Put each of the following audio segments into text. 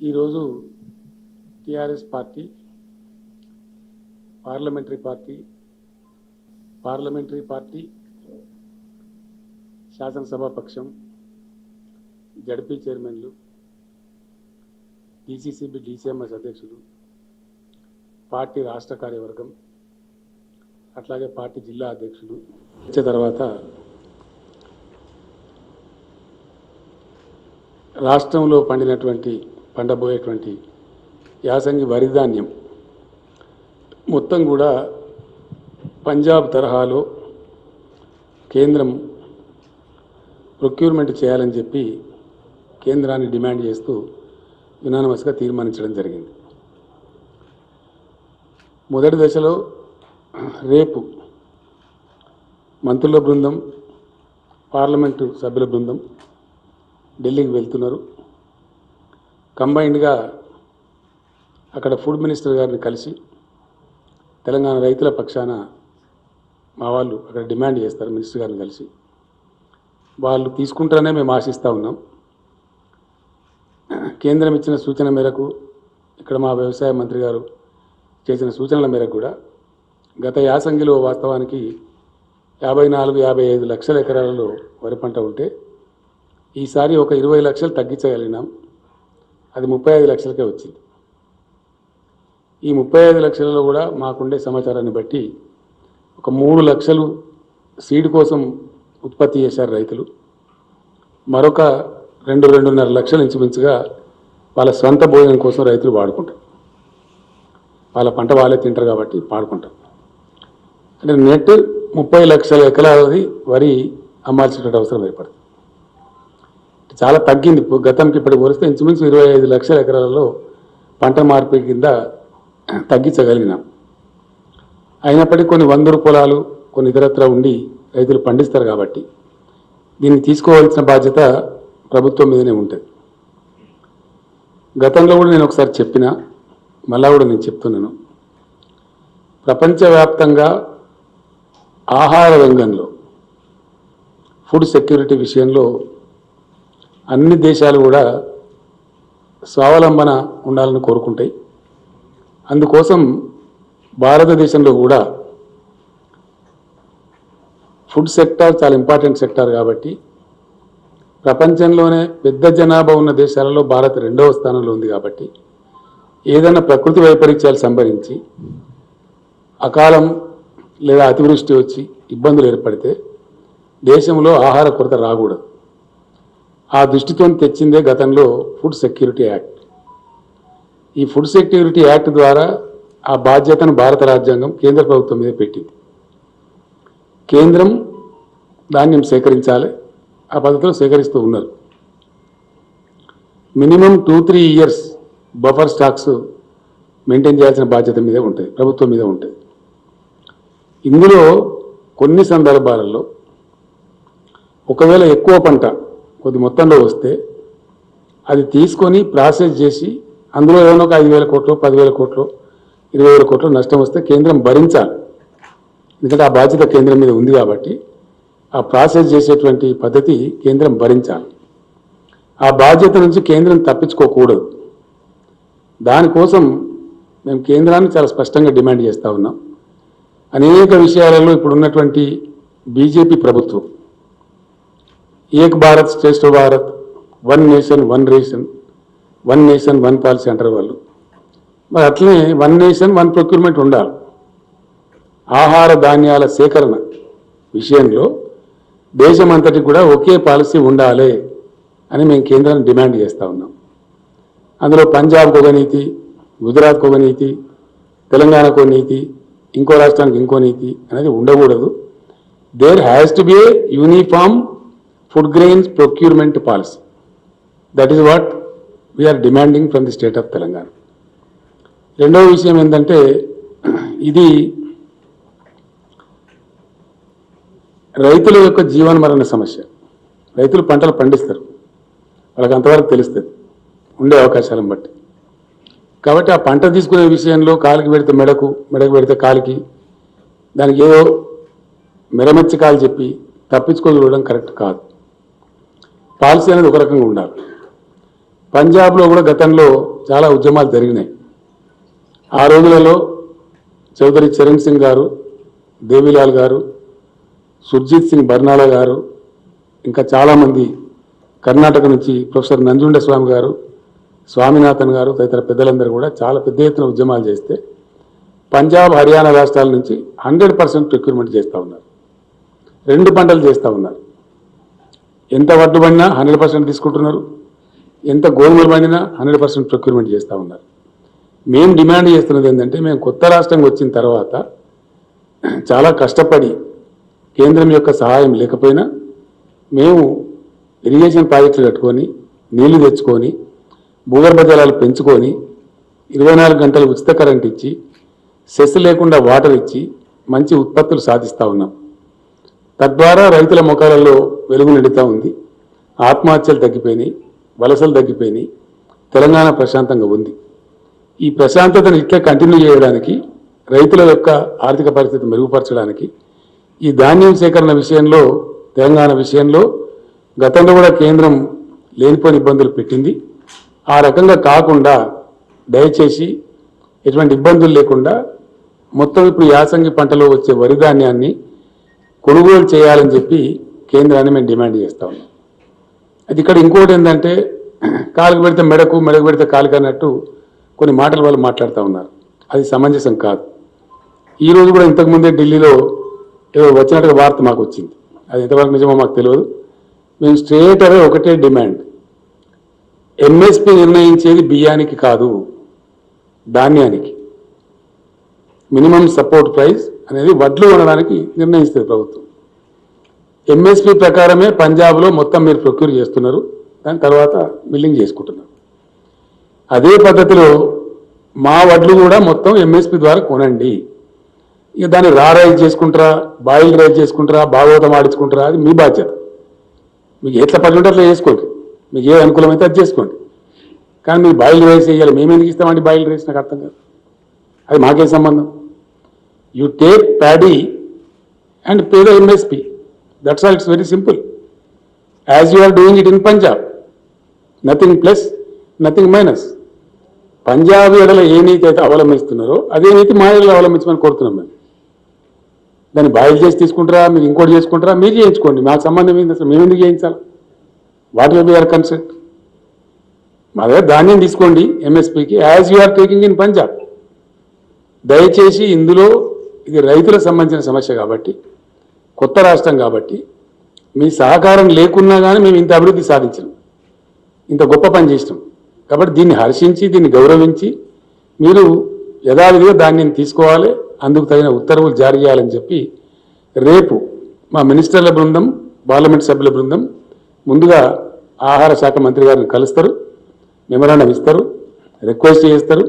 ఈరోజు TRS party parliamentary party శాసనసభ పక్షం జడ్పీ చైర్మన్లు డిసిసిబి డిసిఎంఎస్ అధ్యక్షులు పార్టీ రాష్ట్ర కార్యవర్గం అట్లాగే పార్టీ జిల్లా అధ్యక్షులు వచ్చే తర్వాత రాష్ట్రంలో పండబోయేటువంటి యాసంగి వరి ధాన్యం మొత్తం కూడా పంజాబ్ తరహాలో కేంద్రం ప్రొక్యూర్మెంట్ చేయాలని చెప్పి కేంద్రాన్ని డిమాండ్ చేస్తూ యునానిమస్గా తీర్మానించడం జరిగింది. మొదటి దశలో రేపు మంత్రుల బృందం పార్లమెంటు సభ్యుల బృందం ఢిల్లీకి వెళ్తున్నారు. కంబైన్డ్గా అక్కడ ఫుడ్ మినిస్టర్ గారిని కలిసి తెలంగాణ రైతుల పక్షాన మా వాళ్ళు అక్కడ డిమాండ్ చేస్తారు. మినిస్టర్ గారిని కలిసి వాళ్ళు తీసుకుంటారనే మేము ఆశిస్తూ ఉన్నాం. కేంద్రం ఇచ్చిన సూచన మేరకు ఇక్కడ మా వ్యవసాయ మంత్రి గారు చేసిన సూచనల మేరకు కూడా గత యాసంగిలో వాస్తవానికి 54-55 లక్షల ఎకరాలలో వరి పంట ఉంటే ఈసారి ఒక 20 లక్షలు తగ్గించగలిగినాం. అది 35 లక్షలకే వచ్చింది. ఈ 35 లక్షలలో కూడా మాకుండే సమాచారాన్ని బట్టి ఒక 3 లక్షలు సీడ్ కోసం ఉత్పత్తి చేశారు రైతులు. మరొక 2-2.5 లక్షలు ఇంచుమించుగా వాళ్ళ సొంత భోజనం కోసం రైతులు వాడుకుంటారు. వాళ్ళ పంట వాళ్ళే తింటారు కాబట్టి వాడుకుంటారు. అంటే నెట్ 30 లక్షల ఎకరాలది వరి అమ్మాల్సినటువంటి అవసరం ఏర్పడుతుంది. చాలా తగ్గింది. గతంకి ఇప్పటికి పోలిస్తే ఇంచుమించు 25 లక్షల ఎకరాలలో పంట మార్పిడి కింద తగ్గించగలిగినాం. అయినప్పటికీ కొన్ని వందరు పొలాలు కొన్ని ఇతరత్ర ఉండి రైతులు పండిస్తారు కాబట్టి దీన్ని తీసుకోవాల్సిన బాధ్యత ప్రభుత్వం మీదనే ఉంటుంది. గతంలో కూడా నేను ఒకసారి చెప్పినా మళ్ళా కూడా నేను చెప్తున్నాను. ప్రపంచవ్యాప్తంగా ఆహార రంగంలో ఫుడ్ సెక్యూరిటీ విషయంలో అన్ని దేశాలు కూడా స్వావలంబన ఉండాలని కోరుకుంటాయి. అందుకోసం భారతదేశంలో కూడా ఫుడ్ సెక్టార్ చాలా ఇంపార్టెంట్ సెక్టార్ కాబట్టి ప్రపంచంలోనే పెద్ద జనాభా ఉన్న దేశాలలో భారత్ 2వ స్థానంలో ఉంది. కాబట్టి ఏదైనా ప్రకృతి వైపరీత్యాలు సంభవించి అకాలం లేదా అతివృష్టి వచ్చి ఇబ్బందులు ఏర్పడితే దేశంలో ఆహార కొరత రాకూడదు. ఆ దృష్టితో తెచ్చిందే గతంలో ఫుడ్ సెక్యూరిటీ యాక్ట్. ఈ ఫుడ్ సెక్యూరిటీ యాక్ట్ ద్వారా ఆ బాధ్యతను భారత రాజ్యాంగం కేంద్ర ప్రభుత్వం మీద పెట్టింది. కేంద్రం ధాన్యం సేకరించాలి. ఆ పద్ధతిలో సేకరిస్తూ ఉన్నారు. Minimum 2-3 years buffer stocks maintain చేయాల్సిన బాధ్యత మీదే ఉంటుంది, ప్రభుత్వం మీద ఉంటుంది. ఇందులో కొన్ని సందర్భాలలో ఒకవేళ ఎక్కువ పంట కొద్ది మొత్తంలో వస్తే అది తీసుకొని ప్రాసెస్ చేసి అందులో ఏమైనా ఒక 5,000 కోట్లు 10,000 కోట్లు 20,000 కోట్లు నష్టం వస్తే కేంద్రం భరించాలి. ఎందుకంటే ఆ బాధ్యత కేంద్రం మీద ఉంది కాబట్టి ఆ ప్రాసెస్ చేసేటువంటి పద్ధతి కేంద్రం భరించాలి. ఆ బాధ్యత నుంచి కేంద్రం తప్పించుకోకూడదు. దానికోసం మేము కేంద్రాన్ని చాలా స్పష్టంగా డిమాండ్ చేస్తూ ఉన్నాం. అనేక విషయాలలో ఇప్పుడు ఉన్నటువంటి బీజేపీ ప్రభుత్వం Ek Bharat Shreshtha Bharat, 1 nation 1 ration, 1 nation 1 policy అంటారు వాళ్ళు. మరి అట్లనే 1 నేషన్ 1 ప్రొక్యూర్మెంట్ ఉండాలి. ఆహార ధాన్యాల సేకరణ విషయంలో దేశమంతటికి కూడా ఒకే పాలసీ ఉండాలి అని మేము కేంద్రాన్ని డిమాండ్ చేస్తూ ఉన్నాం. అందులో పంజాబ్కు ఒక నీతి, గుజరాత్కు ఒక నీతి, తెలంగాణకు ఒక నీతి, ఇంకో రాష్ట్రానికి ఇంకో నీతి అనేది ఉండకూడదు. There has to be a uniform food grains procurement policy. That is what we are demanding from the state of Telangana. రెండవ విషయం ఏంటంటే ఇది రైతుల యొక్క జీవన మరణ సమస్య. రైతులు పంటలు పండిస్తారు, వాళ్ళకి అంతవరకు తెలుస్తుంది ఉండే అవకాశాలను బట్టి. కాబట్టి ఆ పంట తీసుకునే విషయంలో కాలికి పెడితే మెడకు పెడితే కాలికి దానికి ఏదో మెరమెచ్చకాలు చెప్పి తప్పించుకొని చూడడం కరెక్ట్ కాదు. పాలసీ అనేది ఒక రకంగా ఉండాలి. పంజాబ్లో కూడా గతంలో చాలా ఉద్యమాలు జరిగినాయి. ఆ రోజులలో చౌదరి చరణ్ సింగ్ గారు, దేవిలాల్ గారు, సుర్జీత్ సింగ్ బర్నాలా గారు, ఇంకా చాలామంది కర్ణాటక నుంచి ప్రొఫెసర్ నంజుండ స్వామి గారు, స్వామినాథన్ గారు తదితర పెద్దలందరూ కూడా చాలా పెద్ద ఎత్తున ఉద్యమాలు చేస్తే పంజాబ్, హర్యానా రాష్ట్రాల నుంచి 100% ప్రొక్యూర్మెంట్ చేస్తూ ఉన్నారు. 2 పంటలు చేస్తూ ఉన్నారు. ఎంత వడ్డు పడినా 100% తీసుకుంటున్నారు, ఎంత గోధుమలు పండినా 100% ప్రొక్యూర్మెంట్ చేస్తూ ఉన్నారు. మేము డిమాండ్ చేస్తున్నది ఏంటంటే, మేము కొత్త రాష్ట్రంగా వచ్చిన తర్వాత చాలా కష్టపడి కేంద్రం యొక్క సహాయం లేకపోయినా మేము ఇరిగేషన్ ప్రాజెక్టులు కట్టుకొని నీళ్లు తెచ్చుకొని భూగర్భ జలాలు పెంచుకొని 24 గంటలు ఉచిత కరెంట్ ఇచ్చి సెస్ లేకుండా వాటర్ ఇచ్చి మంచి ఉత్పత్తులు సాధిస్తూ ఉన్నాం. తద్వారా రైతుల ముఖాలలో వెలుగు నిండుతూ ఉంది. ఆత్మహత్యలు తగ్గిపోయినాయి, వలసలు తగ్గిపోయినాయి, తెలంగాణ ప్రశాంతంగా ఉంది. ఈ ప్రశాంతతను ఇట్లా కంటిన్యూ చేయడానికి, రైతుల యొక్క ఆర్థిక పరిస్థితి మెరుగుపరచడానికి ఈ ధాన్యం సేకరణ విషయంలో, తెలంగాణ విషయంలో గతంలో కూడా కేంద్రం లేనిపోని ఇబ్బందులు పెట్టింది. ఆ రకంగా కాకుండా దయచేసి ఎటువంటి ఇబ్బందులు లేకుండా మొత్తం ఇప్పుడు యాసంగి పంటలో వచ్చే వరి ధాన్యాన్ని కొనుగోలు చేయాలని చెప్పి కేంద్రాన్ని మేము డిమాండ్ చేస్తూ ఉన్నాం. అది ఇక్కడ ఇంకోటి ఏంటంటే, కాలుకు పెడితే మెడకు, మెడకు పెడితే కాలుకు అన్నట్టు కొన్ని మాటలు వాళ్ళు మాట్లాడుతూ ఉన్నారు. అది సమంజసం కాదు. ఈరోజు కూడా ఇంతకుముందే ఢిల్లీలో ఏదో వచ్చినట్టుగా వార్త మాకు వచ్చింది. అది ఎంతవరకు నిజమో మాకు తెలియదు. మేము స్ట్రేట్ అవే ఒకటే డిమాండ్, ఎంఎస్పీ నిర్ణయించేది బియ్యానికి కాదు, ధాన్యానికి. మినిమం సపోర్ట్ ప్రైస్ అనేది వడ్లు కొనడానికి నిర్ణయిస్తుంది ప్రభుత్వం. ఎంఎస్పీ ప్రకారమే పంజాబ్లో మొత్తం మీరు ప్రొక్యూర్ చేస్తున్నారు, దాని తర్వాత మిల్లింగ్ చేసుకుంటున్నారు. అదే పద్ధతిలో మా వడ్లు కూడా మొత్తం ఎంఎస్పీ ద్వారా కొనండి. ఇక దాన్ని రైజ్ చేసుకుంటారా, బాయిల్ రైజ్ చేసుకుంటారా, భాగవతం ఆడించుకుంటారా, అది మీ బాధ్యత. మీకు ఎట్లా పని ఉంటే అట్లా చేసుకోండి, మీకు ఏ అనుకూలమైతే అది చేసుకోండి. కానీ మీరు బాయిల్ రైస్ వేయాలి, మేము ఎందుకు ఇస్తామండి బాయిల్ రైస్? నాకు అర్థం కాదు, అది మాకేం సంబంధం? You take paddy and pay the MSP, that's all. It's very simple. As you are doing it in Punjab, nothing plus nothing minus. Punjab ఎడల ఏ నీతి అయితే అవలంబిస్తున్నారో అదే నీతి మా ఎడల అవలంబించమని కోరుతున్నాం. మేము దాన్ని బాయిల్ చేసి తీసుకుంటారా, మీరు ఇంకోటి చేసుకుంటారా, మీరు చేయించుకోండి, మాకు సంబంధం ఏంటి? అసలు మేము ఎందుకు చేయించాలి? What will be your consent? మా దగ్గర ధాన్యం తీసుకోండి ఎంఎస్పీకి, as you are taking in Punjab. దయచేసి ఇందులో ఇది రైతులకు సంబంధించిన సమస్య కాబట్టి, కొత్త రాష్ట్రం కాబట్టి మీ సహకారం లేకున్నా కానీ మేము ఇంత అభివృద్ధి సాధించాం, ఇంత గొప్ప పని చేసినాం. కాబట్టి దీన్ని హర్షించి, దీన్ని గౌరవించి మీరు యథావిధిగా ధాన్యం తీసుకోవాలి, అందుకు తగిన ఉత్తర్వులు జారీ చేయాలని చెప్పి రేపు మా మినిస్టర్ల బృందం, పార్లమెంట్ సభ్యుల బృందం ముందుగా ఆహార శాఖ మంత్రి గారిని కలుస్తారు, మెమరాండం ఇస్తారు, రిక్వెస్ట్ చేస్తారు.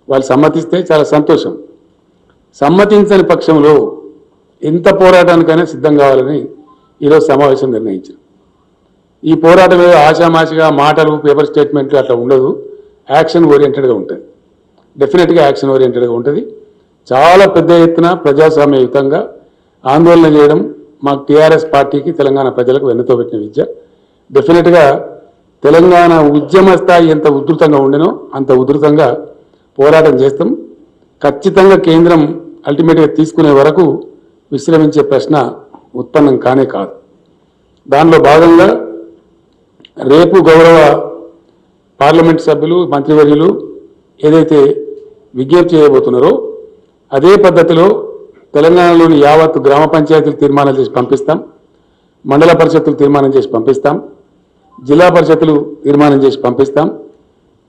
వాళ్ళు సమ్మతిస్తే చాలా సంతోషం. సమ్మతించని పక్షంలో ఎంత పోరాటానికైనా సిద్ధం కావాలని ఈరోజు సమావేశం నిర్ణయించారు. ఈ పోరాటం ఏదో ఆషామాషిగా మాటలు, పేపర్ స్టేట్మెంట్లు అట్లా ఉండదు, యాక్షన్ ఓరియంటెడ్గా ఉంటుంది. డెఫినెట్గా యాక్షన్ ఓరియంటెడ్గా ఉంటుంది. చాలా పెద్ద ఎత్తున ప్రజాస్వామ్యయుతంగా ఆందోళన చేయడం మాకు టీఆర్ఎస్ పార్టీకి, తెలంగాణ ప్రజలకు వెన్నుతో పెట్టిన విద్య. డెఫినెట్గా తెలంగాణ ఉద్యమ స్థాయి ఎంత ఉధృతంగా ఉండేనో అంత ఉధృతంగా పోరాటం చేస్తాం. ఖచ్చితంగా కేంద్రం అల్టిమేట్గా తీసుకునే వరకు విశ్రమించే ప్రశ్న ఉత్పన్నం కానే కాదు. దానిలో భాగంగా రేపు గౌరవ పార్లమెంట్ సభ్యులు, మంత్రివర్యులు ఏదైతే విజ్ఞప్తి చేయబోతున్నారో అదే పద్ధతిలో తెలంగాణలోని యావత్తు గ్రామ పంచాయతీలు తీర్మానం చేసి పంపిస్తాం, మండల పరిషత్తులు తీర్మానం చేసి పంపిస్తాం, జిల్లా పరిషత్తులు తీర్మానం చేసి పంపిస్తాం,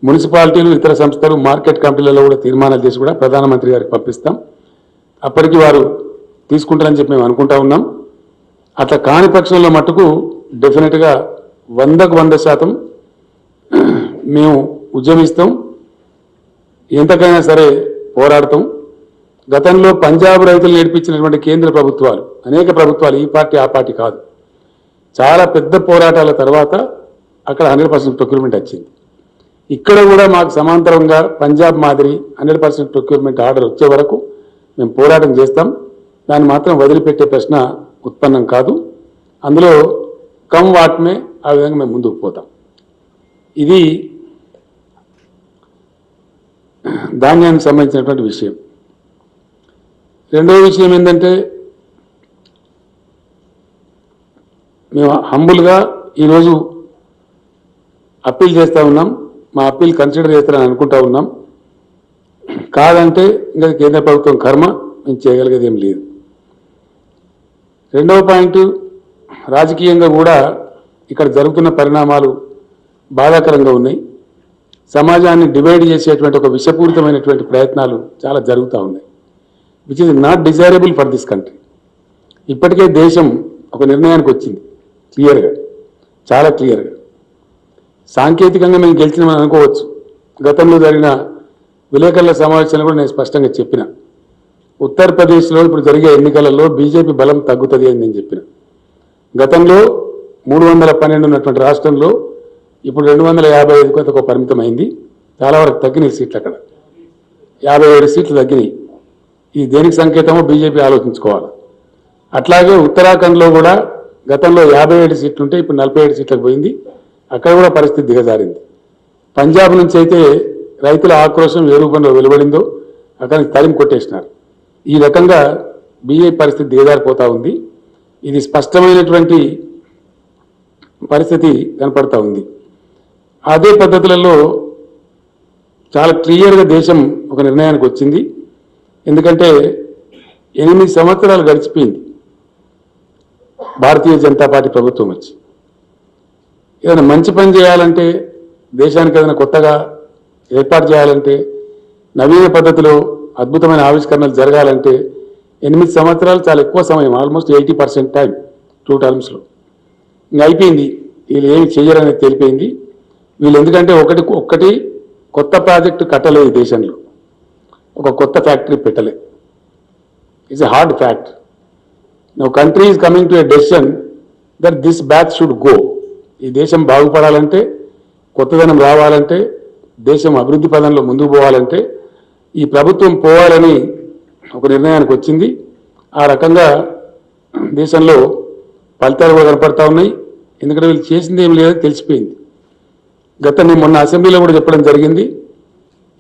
మున్సిపాలిటీలు, ఇతర సంస్థలు, మార్కెట్ కమిటీలలో కూడా తీర్మానాలు చేసి కూడా ప్రధానమంత్రి గారికి పంపిస్తాం. అప్పటికి వారు తీసుకుంటారని చెప్పి మేము అనుకుంటా ఉన్నాం. అట్లా కాని పక్షంలో మట్టుకు డెఫినెట్గా 100% మేము ఉద్యమిస్తాం, ఎంతకైనా సరే పోరాడతాం. గతంలో పంజాబ్ రైతులు నేర్పించినటువంటి కేంద్ర ప్రభుత్వాలు, అనేక ప్రభుత్వాలు, ఈ పార్టీ ఆ పార్టీ కాదు, చాలా పెద్ద పోరాటాల తర్వాత అక్కడ 100% ప్రొక్యూర్మెంట్ వచ్చింది. ఇక్కడ కూడా మాకు సమాంతరంగా పంజాబ్ మాదిరి 100% ప్రొక్యూర్మెంట్ ఆర్డర్ వచ్చే వరకు మేము పోరాటం చేస్తాం. దాన్ని మాత్రం వదిలిపెట్టే ప్రశ్న ఉత్పన్నం కాదు. అందులో కమ్ వాట్మే ఆ విధంగా మేము ముందుకు పోతాం. ఇది ధాన్యానికి సంబంధించినటువంటి విషయం. రెండవ విషయం ఏంటంటే మేము హంబుల్గా ఈరోజు అప్పీల్ చేస్తూ ఉన్నాం. మా అప్పీల్ కన్సిడర్ చేస్తారని అనుకుంటా ఉన్నాం. కాదంటే ఇంకా కేంద్ర ప్రభుత్వం కర్మ, మేము చేయగలిగేది ఏం లేదు. రెండవ పాయింట్, రాజకీయంగా కూడా ఇక్కడ జరుగుతున్న పరిణామాలు బాధాకరంగా ఉన్నాయి. సమాజాన్ని డివైడ్ చేసేటువంటి ఒక విషపూరితమైనటువంటి ప్రయత్నాలు చాలా జరుగుతూ ఉన్నాయి, which is not desirable for this country. ఇప్పటికే దేశం ఒక నిర్ణయానికి వచ్చింది క్లియర్గా, చాలా క్లియర్గా. సాంకేతికంగా మేము గెలిచినామని అనుకోవచ్చు. గతంలో జరిగిన విలేకరుల సమావేశంలో కూడా నేను స్పష్టంగా చెప్పిన, ఉత్తరప్రదేశ్లో ఇప్పుడు జరిగే ఎన్నికలలో బీజేపీ బలం తగ్గుతుంది అని నేను చెప్పిన. గతంలో 312 ఉన్నటువంటి రాష్ట్రంలో ఇప్పుడు 255 కొంత పరిమితం అయింది. చాలా వరకు తగ్గినాయి సీట్లు, అక్కడ 57 సీట్లు తగ్గినాయి. ఇది దేనికి సంకేతమో బీజేపీ ఆలోచించుకోవాలి. అట్లాగే ఉత్తరాఖండ్లో కూడా గతంలో 57 సీట్లు ఉంటే ఇప్పుడు 47 సీట్లకు పోయింది. అక్కడ కూడా పరిస్థితి దిగజారింది. పంజాబ్ నుంచి అయితే రైతుల ఆక్రోశం ఏ రూపంలో వెలువడిందో అక్కడికి తరిమి కొట్టేసినారు. ఈ రకంగా బీజేపీ పరిస్థితి దిగజారిపోతూ ఉంది. ఇది స్పష్టమైనటువంటి పరిస్థితి కనపడతా ఉంది. అదే పద్ధతులలో చాలా క్లియర్గా దేశం ఒక నిర్ణయానికి వచ్చింది. ఎందుకంటే 8 సంవత్సరాలు గడిచిపోయింది భారతీయ జనతా పార్టీ ప్రభుత్వం వచ్చి. ఏదైనా మంచి పని చేయాలంటే, దేశానికి ఏదైనా కొత్తగా ఏర్పాటు చేయాలంటే, నవీన పద్ధతిలో అద్భుతమైన ఆవిష్కరణలు జరగాలంటే 8 సంవత్సరాలు చాలా ఎక్కువ సమయం, ఆల్మోస్ట్ 80% టైం 2 టర్మ్స్లో. ఇంకా అయిపోయింది, వీళ్ళు ఏమి చేయరనేది తెలిపోయింది. వీళ్ళు ఎందుకంటే ఒక్కటి కొత్త ప్రాజెక్టు కట్టలేదు దేశంలో, ఒక కొత్త ఫ్యాక్టరీ పెట్టలే. It's a hard fact. Now country is coming to a decision that this batch should go. ఈ దేశం బాగుపడాలంటే, కొత్తదనం రావాలంటే, దేశం అభివృద్ధి పదంలో ముందుకు పోవాలంటే ఈ ప్రభుత్వం పోవాలని ఒక నిర్ణయానికి వచ్చింది. ఆ రకంగా దేశంలో ఫలితాలు కూడా కనపడతా ఉన్నాయి. ఎందుకంటే వీళ్ళు చేసింది ఏం లేదని తెలిసిపోయింది. నేను మొన్న అసెంబ్లీలో కూడా చెప్పడం జరిగింది,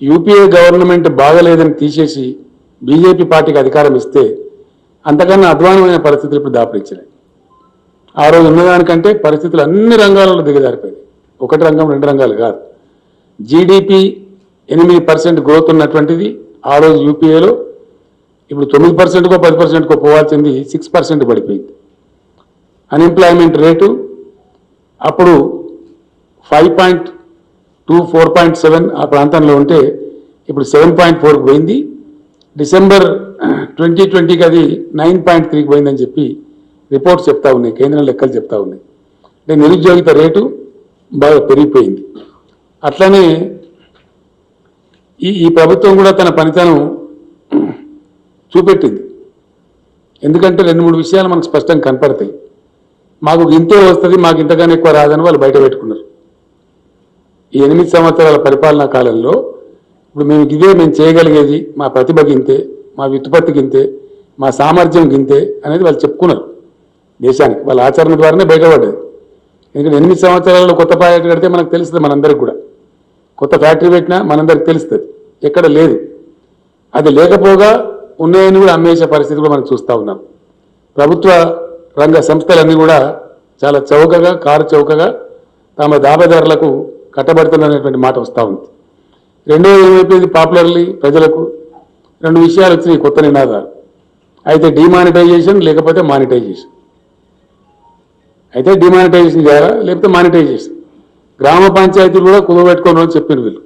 యూపీఏ గవర్నమెంట్ బాగలేదని తీసేసి బీజేపీ పార్టీకి అధికారం ఇస్తే అంతకన్నా అధ్వానమైన పరిస్థితులు ఇప్పుడు దాపరించినాయి. ఆ రోజు ఉన్నదానికంటే పరిస్థితులు అన్ని రంగాలలో దిగజారిపోయాయి. ఒకటి రంగం, 2 రంగాలు కాదు. జీడిపి 8% గ్రోత్ ఉన్నటువంటిది ఆ రోజు యూపీఏలో ఇప్పుడు 9%కో 10%కో పోవాల్సింది 6% పడిపోయింది. అన్ఎంప్లాయ్మెంట్ రేటు అప్పుడు 5.2, 4.7 ఆ ప్రాంతంలో ఉంటే ఇప్పుడు 7.4కి పోయింది. డిసెంబర్ 2020కి అది 9.3కి పోయిందని చెప్పి రిపోర్ట్స్ చెప్తా ఉన్నాయి, కేంద్రం లెక్కలు చెప్తా ఉన్నాయి. అంటే నిరుద్యోగిత రేటు బాగా పెరిగిపోయింది. అట్లనే ఈ ప్రభుత్వం కూడా తన పనితనం చూపెట్టింది. ఎందుకంటే 2-3 విషయాలు మనకు స్పష్టంగా కనపడతాయి. మాకు ఇంతే వస్తుంది, మాకు ఇంతగానే ఎక్కువ రాదని వాళ్ళు బయట పెట్టుకున్నారు. ఈ 8 సంవత్సరాల పరిపాలనా కాలంలో ఇప్పుడు మేము చేయగలిగేది, మా ప్రతిభ గింతే, మా వ్యుత్పత్తి గింతే, మా సామర్థ్యం గింతే అనేది వాళ్ళు చెప్పుకున్నారు దేశానికి. వాళ్ళ ఆచరణ ద్వారానే బయటపడ్డది. ఎందుకంటే 8 సంవత్సరాలలో కొత్త ప్రాజెక్టు కడితే మనకు తెలుస్తుంది, మనందరికి కూడా కొత్త ఫ్యాక్టరీ పెట్టినా మనందరికి తెలుస్తుంది. ఎక్కడ లేదు. అది లేకపోగా ఉన్నాయని కూడా అమ్మేసే పరిస్థితి కూడా మనం చూస్తూ ఉన్నాం. ప్రభుత్వ రంగ సంస్థలన్నీ కూడా చాలా చౌకగా, కారు చౌకగా తమ దాబదారులకు కట్టబడుతున్నటువంటి మాట వస్తూ ఉంది. రెండోది ఏమైపోయింది, పాపులర్లీ ప్రజలకు 2 విషయాలు వచ్చినాయి కొత్త నినాదాలు. అయితే డిమానిటైజేషన్, లేకపోతే మానిటైజేషన్. అయితే డిమానిటైజేషన్ చేయాలా, లేకపోతే మానిటైజేషన్. గ్రామ పంచాయతీలు కూడా కుదవబెట్టుకోను అని చెప్పిన వీళ్ళు.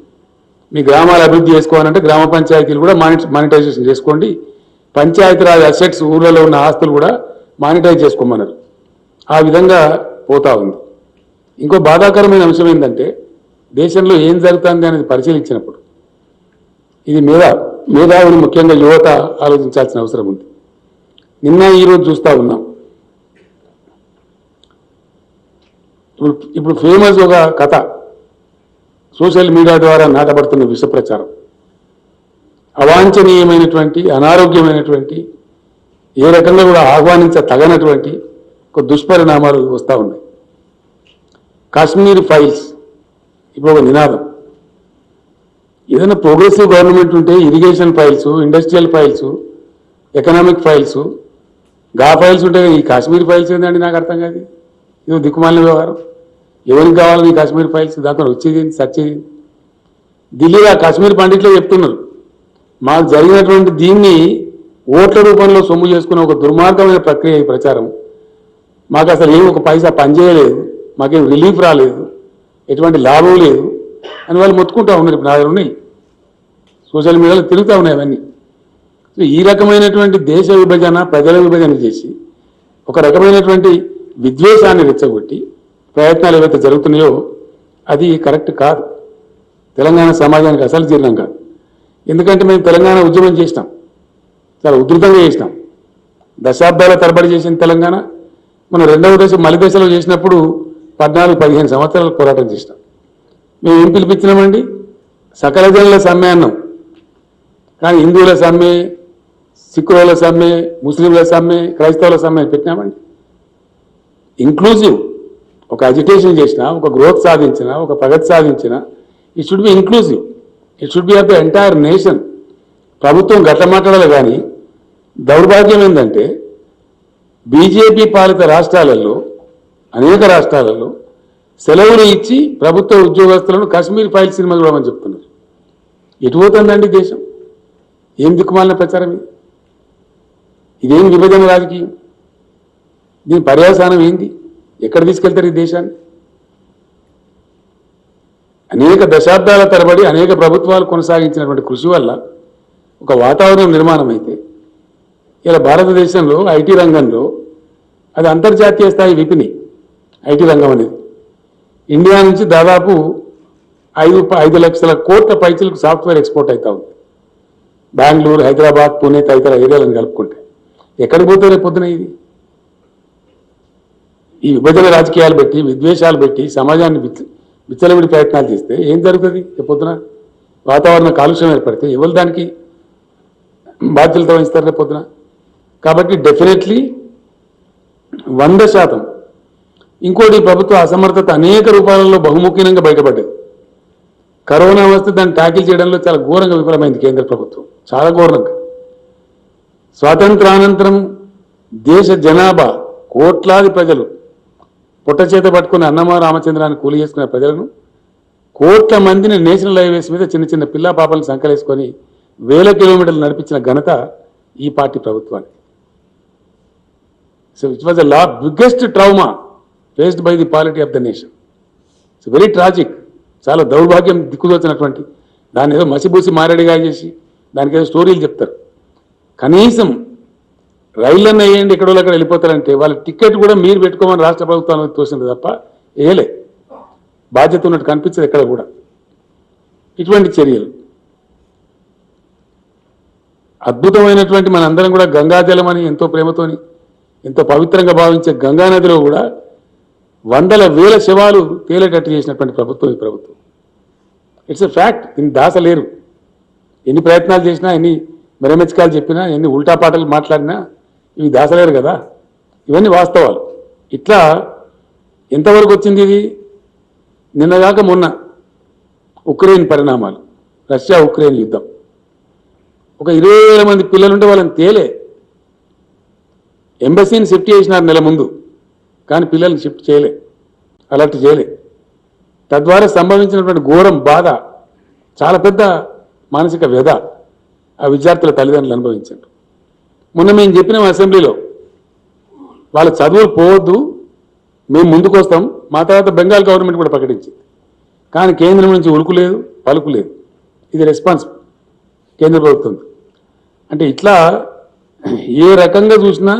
మీ గ్రామాలు అభివృద్ధి చేసుకోవాలంటే గ్రామ పంచాయతీలు కూడా మానిటైజేషన్ చేసుకోండి. పంచాయతీరాజ్ అసెట్స్, ఊళ్ళలో ఉన్న ఆస్తులు కూడా మానిటైజ్ చేసుకోమన్నారు. ఆ విధంగా పోతా ఉంది. ఇంకో బాధాకరమైన అంశం ఏంటంటే, దేశంలో ఏం జరుగుతుంది అనేది పరిశీలించినప్పుడు ఇది మేధావులు, ముఖ్యంగా యువత ఆలోచించాల్సిన అవసరం ఉంది. నిన్న ఈరోజు చూస్తూ ఉన్నాం. ఇప్పుడు ఫేమస్ ఒక కథ, సోషల్ మీడియా ద్వారా నాటబడుతున్న విష ప్రచారం, అవాంఛనీయమైనటువంటి, అనారోగ్యమైనటువంటి, ఏ రకంగా కూడా ఆహ్వానించతగనటువంటి ఒక దుష్పరిణామాలు వస్తూ ఉన్నాయి. కాశ్మీర్ ఫైల్స్ ఇప్పుడు ఒక నినాదం. ఏదైనా ప్రోగ్రెసివ్ గవర్నమెంట్ ఉంటే irrigation files, industrial files, economic files, గా ఫైల్స్ ఉంటాయి. ఈ కాశ్మీర్ ఫైల్స్ ఏంటండి నాకు అర్థం కాదు. ఇది దిక్కుమాలిన వ్యవహారం. ఎవరికి కావాలి ఈ కాశ్మీర్ ఫైల్స్? దాంట్లో వచ్చేది సచ్చేది. ఢిల్లీలో కాశ్మీర్ పండిట్లో చెప్తున్నారు, మాకు జరిగినటువంటి దీన్ని ఓట్ల రూపంలో సొమ్ము చేసుకున్న ఒక దుర్మార్గమైన ప్రక్రియ ఈ ప్రచారం. మాకు అసలు ఏం ఒక పైసా పనిచేయలేదు, మాకేం రిలీఫ్ రాలేదు, ఎటువంటి లాభం లేదు అని వాళ్ళు మొత్తుకుంటా ఉన్నారు. ఇప్పుడు నా దగ్గర ఉన్నాయి, సోషల్ మీడియాలో తిరుగుతూ ఉన్నాయి అవన్నీ. సో ఈ రకమైనటువంటి దేశ విభజన, ప్రజల విభజన చేసి ఒక రకమైనటువంటి విద్వేషాన్ని రెచ్చగొట్టి ప్రయత్నాలు ఏవైతే జరుగుతున్నాయో అది కరెక్ట్ కాదు. తెలంగాణ సమాజానికి అసలు జీర్ణం కాదు. ఎందుకంటే మేము తెలంగాణ ఉద్యమం చేసినాం, చాలా ఉధృతంగా చేసినాం, దశాబ్దాల తరబడి చేసిన తెలంగాణ. మనం రెండవ దశ మలి దశలో చేసినప్పుడు 14-15 సంవత్సరాలు పోరాటం చేసినాం. మేము ఏం పిలిపించినామండి? సకల జనుల సమ్మె అన్నాం. కానీ హిందువుల సమ్మె, సిక్కుల సమ్మె, ముస్లింల సమ్మె, క్రైస్తవుల సమ్మె పెట్టినామండి. ఇంక్లూజివ్ ఒక అజిటేషన్ చేసిన, ఒక గ్రోత్ సాధించిన, ఒక ప్రగతి సాధించిన, it should be inclusive, it should be of the entire nation. ప్రభుత్వం గట్ల మాట్లాడాలి. కానీ దౌర్భాగ్యం ఏంటంటే బీజేపీ పాలిత రాష్ట్రాలలో, అనేక రాష్ట్రాలలో సెలవులు ఇచ్చి ప్రభుత్వ ఉద్యోగస్తులను కాశ్మీర్ ఫైల్ సినిమా చూడమని చెప్తున్నారు. ఎటు పోతుందండి దేశం? ఏం దిక్కుమాలిన ప్రచారం ఇది? ఇదేం విభజన రాజకీయం? దీని పర్యవసానం ఏంది? ఎక్కడ తీసుకెళ్తారు ఈ దేశాన్ని? అనేక దశాబ్దాల తరబడి అనేక ప్రభుత్వాలు కొనసాగించినటువంటి కృషి వల్ల ఒక వాతావరణం నిర్మాణం అయితే ఇలా భారతదేశంలో ఐటీ రంగంలో అది అంతర్జాతీయ స్థాయి విపిని. ఐటీ రంగం అనేది ఇండియా నుంచి దాదాపు 5 లక్షల కోట్ల పైచలకు సాఫ్ట్వేర్ ఎక్స్పోర్ట్ అవుతా ఉంది. బెంగళూరు, హైదరాబాద్, పూణే తదితర ఏరియాలను కలుపుకుంటే ఎక్కడికి పోతే రేపు పొద్దున ఇది? ఈ విభజన రాజకీయాలు పెట్టి, విద్వేషాలు పెట్టి సమాజాన్ని విచ్చలవిడి ప్రయత్నాలు చేస్తే ఏం జరుగుతుంది? రేపొద్దున వాతావరణ కాలుష్యం ఏర్పడితే ఎవరు దానికి బాధ్యతలు వహిస్తారు రేపొద్దున? కాబట్టి డెఫినెట్లీ 100%. ఇంకోటి, ప్రభుత్వ అసమర్థత అనేక రూపాలలో బహుముఖీనంగా బయటపడ్డది. కరోనా వస్తే దాన్ని ట్యాకిల్ చేయడంలో చాలా ఘోరంగా విఫలమైంది కేంద్ర ప్రభుత్వం, చాలా ఘోరంగా. స్వాతంత్రానంతరం దేశ జనాభా కోట్లాది ప్రజలు పుట్ట చేత పట్టుకుని అన్నమా రామచంద్రాన్ని కూలి చేసుకునే ప్రజలను, కోట్ల మందిని నేషనల్ హైవేస్ మీద చిన్న చిన్న పిల్లా పాపలను సంకలేసుకొని 1000 కిలోమీటర్లు నడిపించిన ఘనత ఈ పార్టీ ప్రభుత్వానికి. So it was the biggest trauma faced by the polity of the nation. It's very tragic. చాలా దౌర్భాగ్యం, దిక్కుదోచినటువంటి దాన్ని ఏదో మసిబూసి మారేడుగా చేసి దానికి ఏదో స్టోరీలు చెప్తారు. కనీసం రైళ్ళన్న వేయండి, ఎక్కడో అక్కడ వెళ్ళిపోతారంటే వాళ్ళ టికెట్ కూడా మీరు పెట్టుకోమని రాష్ట్ర ప్రభుత్వానికి తోసింది తప్ప వేయలే. బాధ్యత ఉన్నట్టు కనిపించదు ఎక్కడ కూడా. ఇటువంటి చర్యలు అద్భుతమైనటువంటి, మనందరం కూడా గంగాజలం అని ఎంతో ప్రేమతోని ఎంతో పవిత్రంగా భావించే గంగా నదిలో కూడా వందల వేల శవాలు తేలేటట్టు చేసినటువంటి ప్రభుత్వం ఈ ప్రభుత్వం. It's a fact. దీన్ని దాసలేరు. ఎన్ని ప్రయత్నాలు చేసినా, ఎన్ని మెరమెచ్చకాలు చెప్పినా, ఎన్ని ఉల్టా పాటలు మాట్లాడినా ఇవి దాసలేరు కదా. ఇవన్నీ వాస్తవాలు. ఇట్లా ఎంతవరకు వచ్చింది ఇది? నిన్నగాక మొన్న ఉక్రెయిన్ పరిణామాలు, రష్యా ఉక్రెయిన్ యుద్ధం. ఒక 20,000 మంది పిల్లలుంటే వాళ్ళని తేలే. ఎంబసీని షిఫ్ట్ చేసినారు నెల ముందు, కానీ పిల్లల్ని షిఫ్ట్ చేయలే, అలర్ట్ చేయలే. తద్వారా సంభవించినటువంటి ఘోరం, బాధ, చాలా పెద్ద మానసిక వ్యధ ఆ విద్యార్థుల తల్లిదండ్రులు అనుభవించారు. మొన్న మేము చెప్పినాం అసెంబ్లీలో, వాళ్ళ చదువులు పోవద్దు, మేము ముందుకు వస్తాం. మా తర్వాత బెంగాల్ గవర్నమెంట్ కూడా ప్రకటించింది. కానీ కేంద్రం నుంచి ఉలుకు లేదు, పలుకు లేదు. ఇది రెస్పాన్స్ కేంద్ర ప్రభుత్వం. అంటే ఇట్లా ఏ రకంగా చూసినా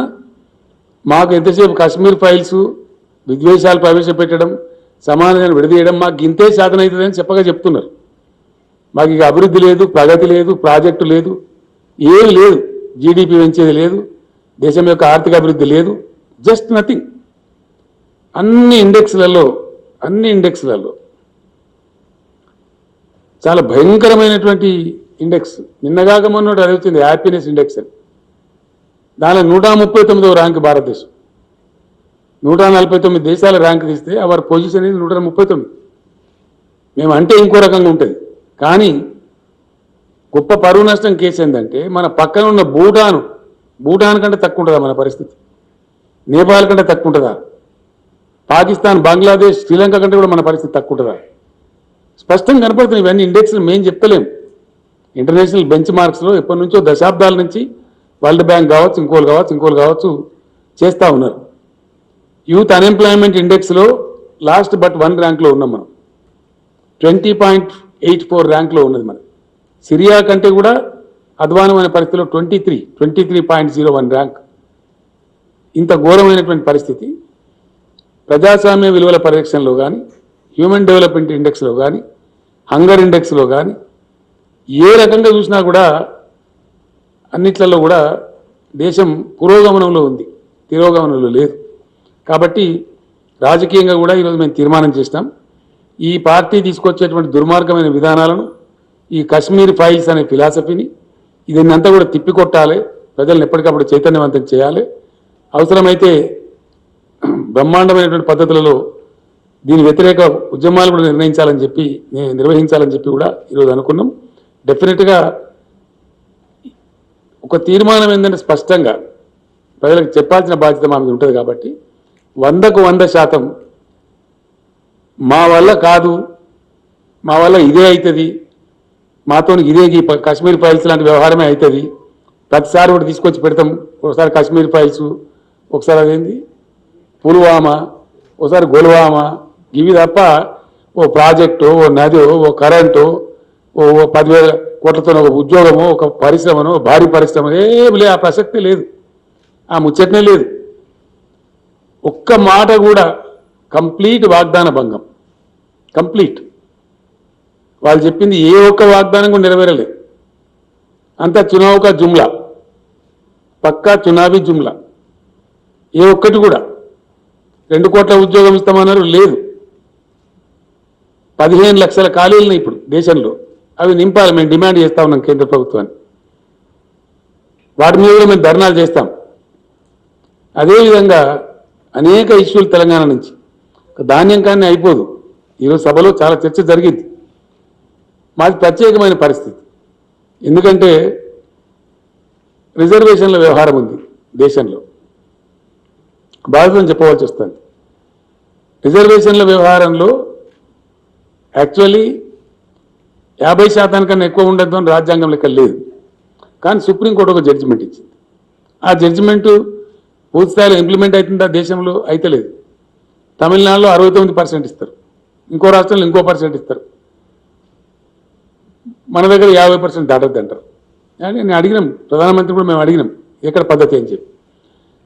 మాకు ఎంతసేపు కాశ్మీర్ ఫైల్స్, విద్వేషాలు ప్రవేశపెట్టడం, సమాధానం విడదీయడం మాకు ఇంతే సాధన అవుతుందని చెప్పగా చెప్తున్నారు. మాకు ఇక అభివృద్ధి లేదు, ప్రగతి లేదు, ప్రాజెక్టు లేదు, ఏమి లేదు, జీడిపి పెంచేది లేదు, దేశం యొక్క ఆర్థిక అభివృద్ధి లేదు, జస్ట్ నథింగ్. అన్ని ఇండెక్స్లలో చాలా భయంకరమైనటువంటి ఇండెక్స్. నిన్నగాక మొన్నటి అది వచ్చింది, హ్యాపీనెస్ ఇండెక్స్ అని. దానిలో 139వ ర్యాంక్ భారతదేశం. 149 దేశాల ర్యాంక్ తీస్తే అవర్ పొజిషన్ ఇది 139. మేము అంటే ఇంకో రకంగా ఉంటుంది. కానీ గొప్ప పరువు నష్టం కేసు ఏంటంటే మన పక్కన ఉన్న భూటాన్ కంటే తక్కువ ఉంటుందా మన పరిస్థితి? నేపాల్ కంటే తక్కువ ఉంటుందా? పాకిస్తాన్, బంగ్లాదేశ్, శ్రీలంక కంటే కూడా మన పరిస్థితి తక్కువ ఉంటుందా? స్పష్టంగా కనపడుతుంది. ఇవన్నీ ఇండెక్స్లు మేము చెప్తలేం. ఇంటర్నేషనల్ బెంచ్ మార్క్స్లో ఎప్పటి నుంచో దశాబ్దాల నుంచి వరల్డ్ బ్యాంక్ కావచ్చు, ఇంకోలు కావచ్చు చేస్తూ ఉన్నారు. యూత్ అన్ఎంప్లాయ్మెంట్ ఇండెక్స్లో లాస్ట్ బట్ 1 ర్యాంక్లో ఉన్నాం మనం. 20.84 ర్యాంక్లో ఉన్నది మనం. సిరియా కంటే కూడా అధ్వానమైన పరిస్థితిలో 23.01 ర్యాంక్. ఇంత ఘోరమైనటువంటి పరిస్థితి ప్రజాస్వామ్య విలువల పరిరక్షణలో కానీ, హ్యూమన్ డెవలప్మెంట్ ఇండెక్స్లో కానీ, హంగర్ ఇండెక్స్లో కానీ ఏ రకంగా చూసినా కూడా అన్నిట్లలో కూడా దేశం పురోగమనంలో ఉంది, తిరోగమనంలో లేదు. కాబట్టి రాజకీయంగా కూడా ఈరోజు మేము తీర్మానం చేసినాం, ఈ పార్టీ తీసుకొచ్చేటువంటి దుర్మార్గమైన విధానాలను, ఈ కశ్మీర్ ఫైల్స్ అనే ఫిలాసఫీని ఇదంతా కూడా తిప్పికొట్టాలి, ప్రజలను ఎప్పటికప్పుడు చైతన్యవంతం చేయాలి. అవసరమైతే బ్రహ్మాండమైనటువంటి పద్ధతులలో దీని వ్యతిరేక ఉద్యమాలు కూడా నిర్వహించాలని చెప్పి కూడా ఈరోజు అనుకున్నాం. డెఫినెట్గా ఒక తీర్మానం ఏంటంటే స్పష్టంగా ప్రజలకు చెప్పాల్సిన బాధ్యత మా మీద ఉంటుంది. కాబట్టి 100కు 100% మా వల్ల కాదు, మా వల్ల ఇదే అవుతుంది, మాతో ఇదే కశ్మీర్ ఫైల్స్ లాంటి వ్యవహారమే అవుతుంది, ప్రతిసారి కూడా తీసుకొచ్చి పెడతాం. ఒకసారి కశ్మీర్ ఫైల్స్, ఒకసారి అదేంది పుల్వామా, ఒకసారి గొల్వామా, ఇవి తప్ప ఓ ప్రాజెక్టు, ఓ నదో, ఓ కరెంటు, ఓ 10,000 కోట్లతో ఒక ఉద్యోగమో, ఒక పరిశ్రమనో, భారీ పరిశ్రమ ఏమి లేదు. ఆ ప్రసక్తే లేదు, ఆ ముచ్చటనే లేదు. ఒక్క మాట కూడా కంప్లీట్ వాగ్దాన భంగం, కంప్లీట్. వాళ్ళు చెప్పింది ఏ ఒక్క వాగ్దానం కూడా నెరవేరలేదు. అంతా చునావుకా జుమ్లా, పక్కా చునావీ జుమ్లా. ఏ ఒక్కటి కూడా 2 కోట్ల ఉద్యోగం ఇస్తామన్నారు, లేదు. 15 లక్షల ఖాళీలను ఇప్పుడు దేశంలో, అవి నింపాలి. మేము డిమాండ్ చేస్తా ఉన్నాం కేంద్ర ప్రభుత్వాన్ని. వాటి మీద కూడా మేము ధర్నాలు చేస్తాం. అదేవిధంగా అనేక ఇష్యూలు తెలంగాణ నుంచి, ధాన్యం కానీ అయిపోదు. ఈరోజు సభలో చాలా చర్చ జరిగింది. మాది ప్రత్యేకమైన పరిస్థితి, ఎందుకంటే రిజర్వేషన్ల వ్యవహారం ఉంది దేశంలో, బాధ్యతను చెప్పవలసి వస్తుంది. రిజర్వేషన్ల వ్యవహారంలో యాక్చువల్లీ 50% కన్నా ఎక్కువ ఉండద్దు అని రాజ్యాంగం లెక్క లేదు. కానీ సుప్రీంకోర్టు ఒక జడ్జిమెంట్ ఇచ్చింది. ఆ జడ్జిమెంటు పూర్తి స్థాయిలో ఇంప్లిమెంట్ అవుతుందా దేశంలో? అయితే లేదు. తమిళనాడులో 69% ఇస్తారు, ఇంకో రాష్ట్రంలో ఇంకో % ఇస్తారు, మన దగ్గర 50% దాటద్దు అంటారు. అని నేను అడిగినాం, ప్రధానమంత్రి కూడా మేము అడిగినాం ఎక్కడ పద్ధతి అని చెప్పి.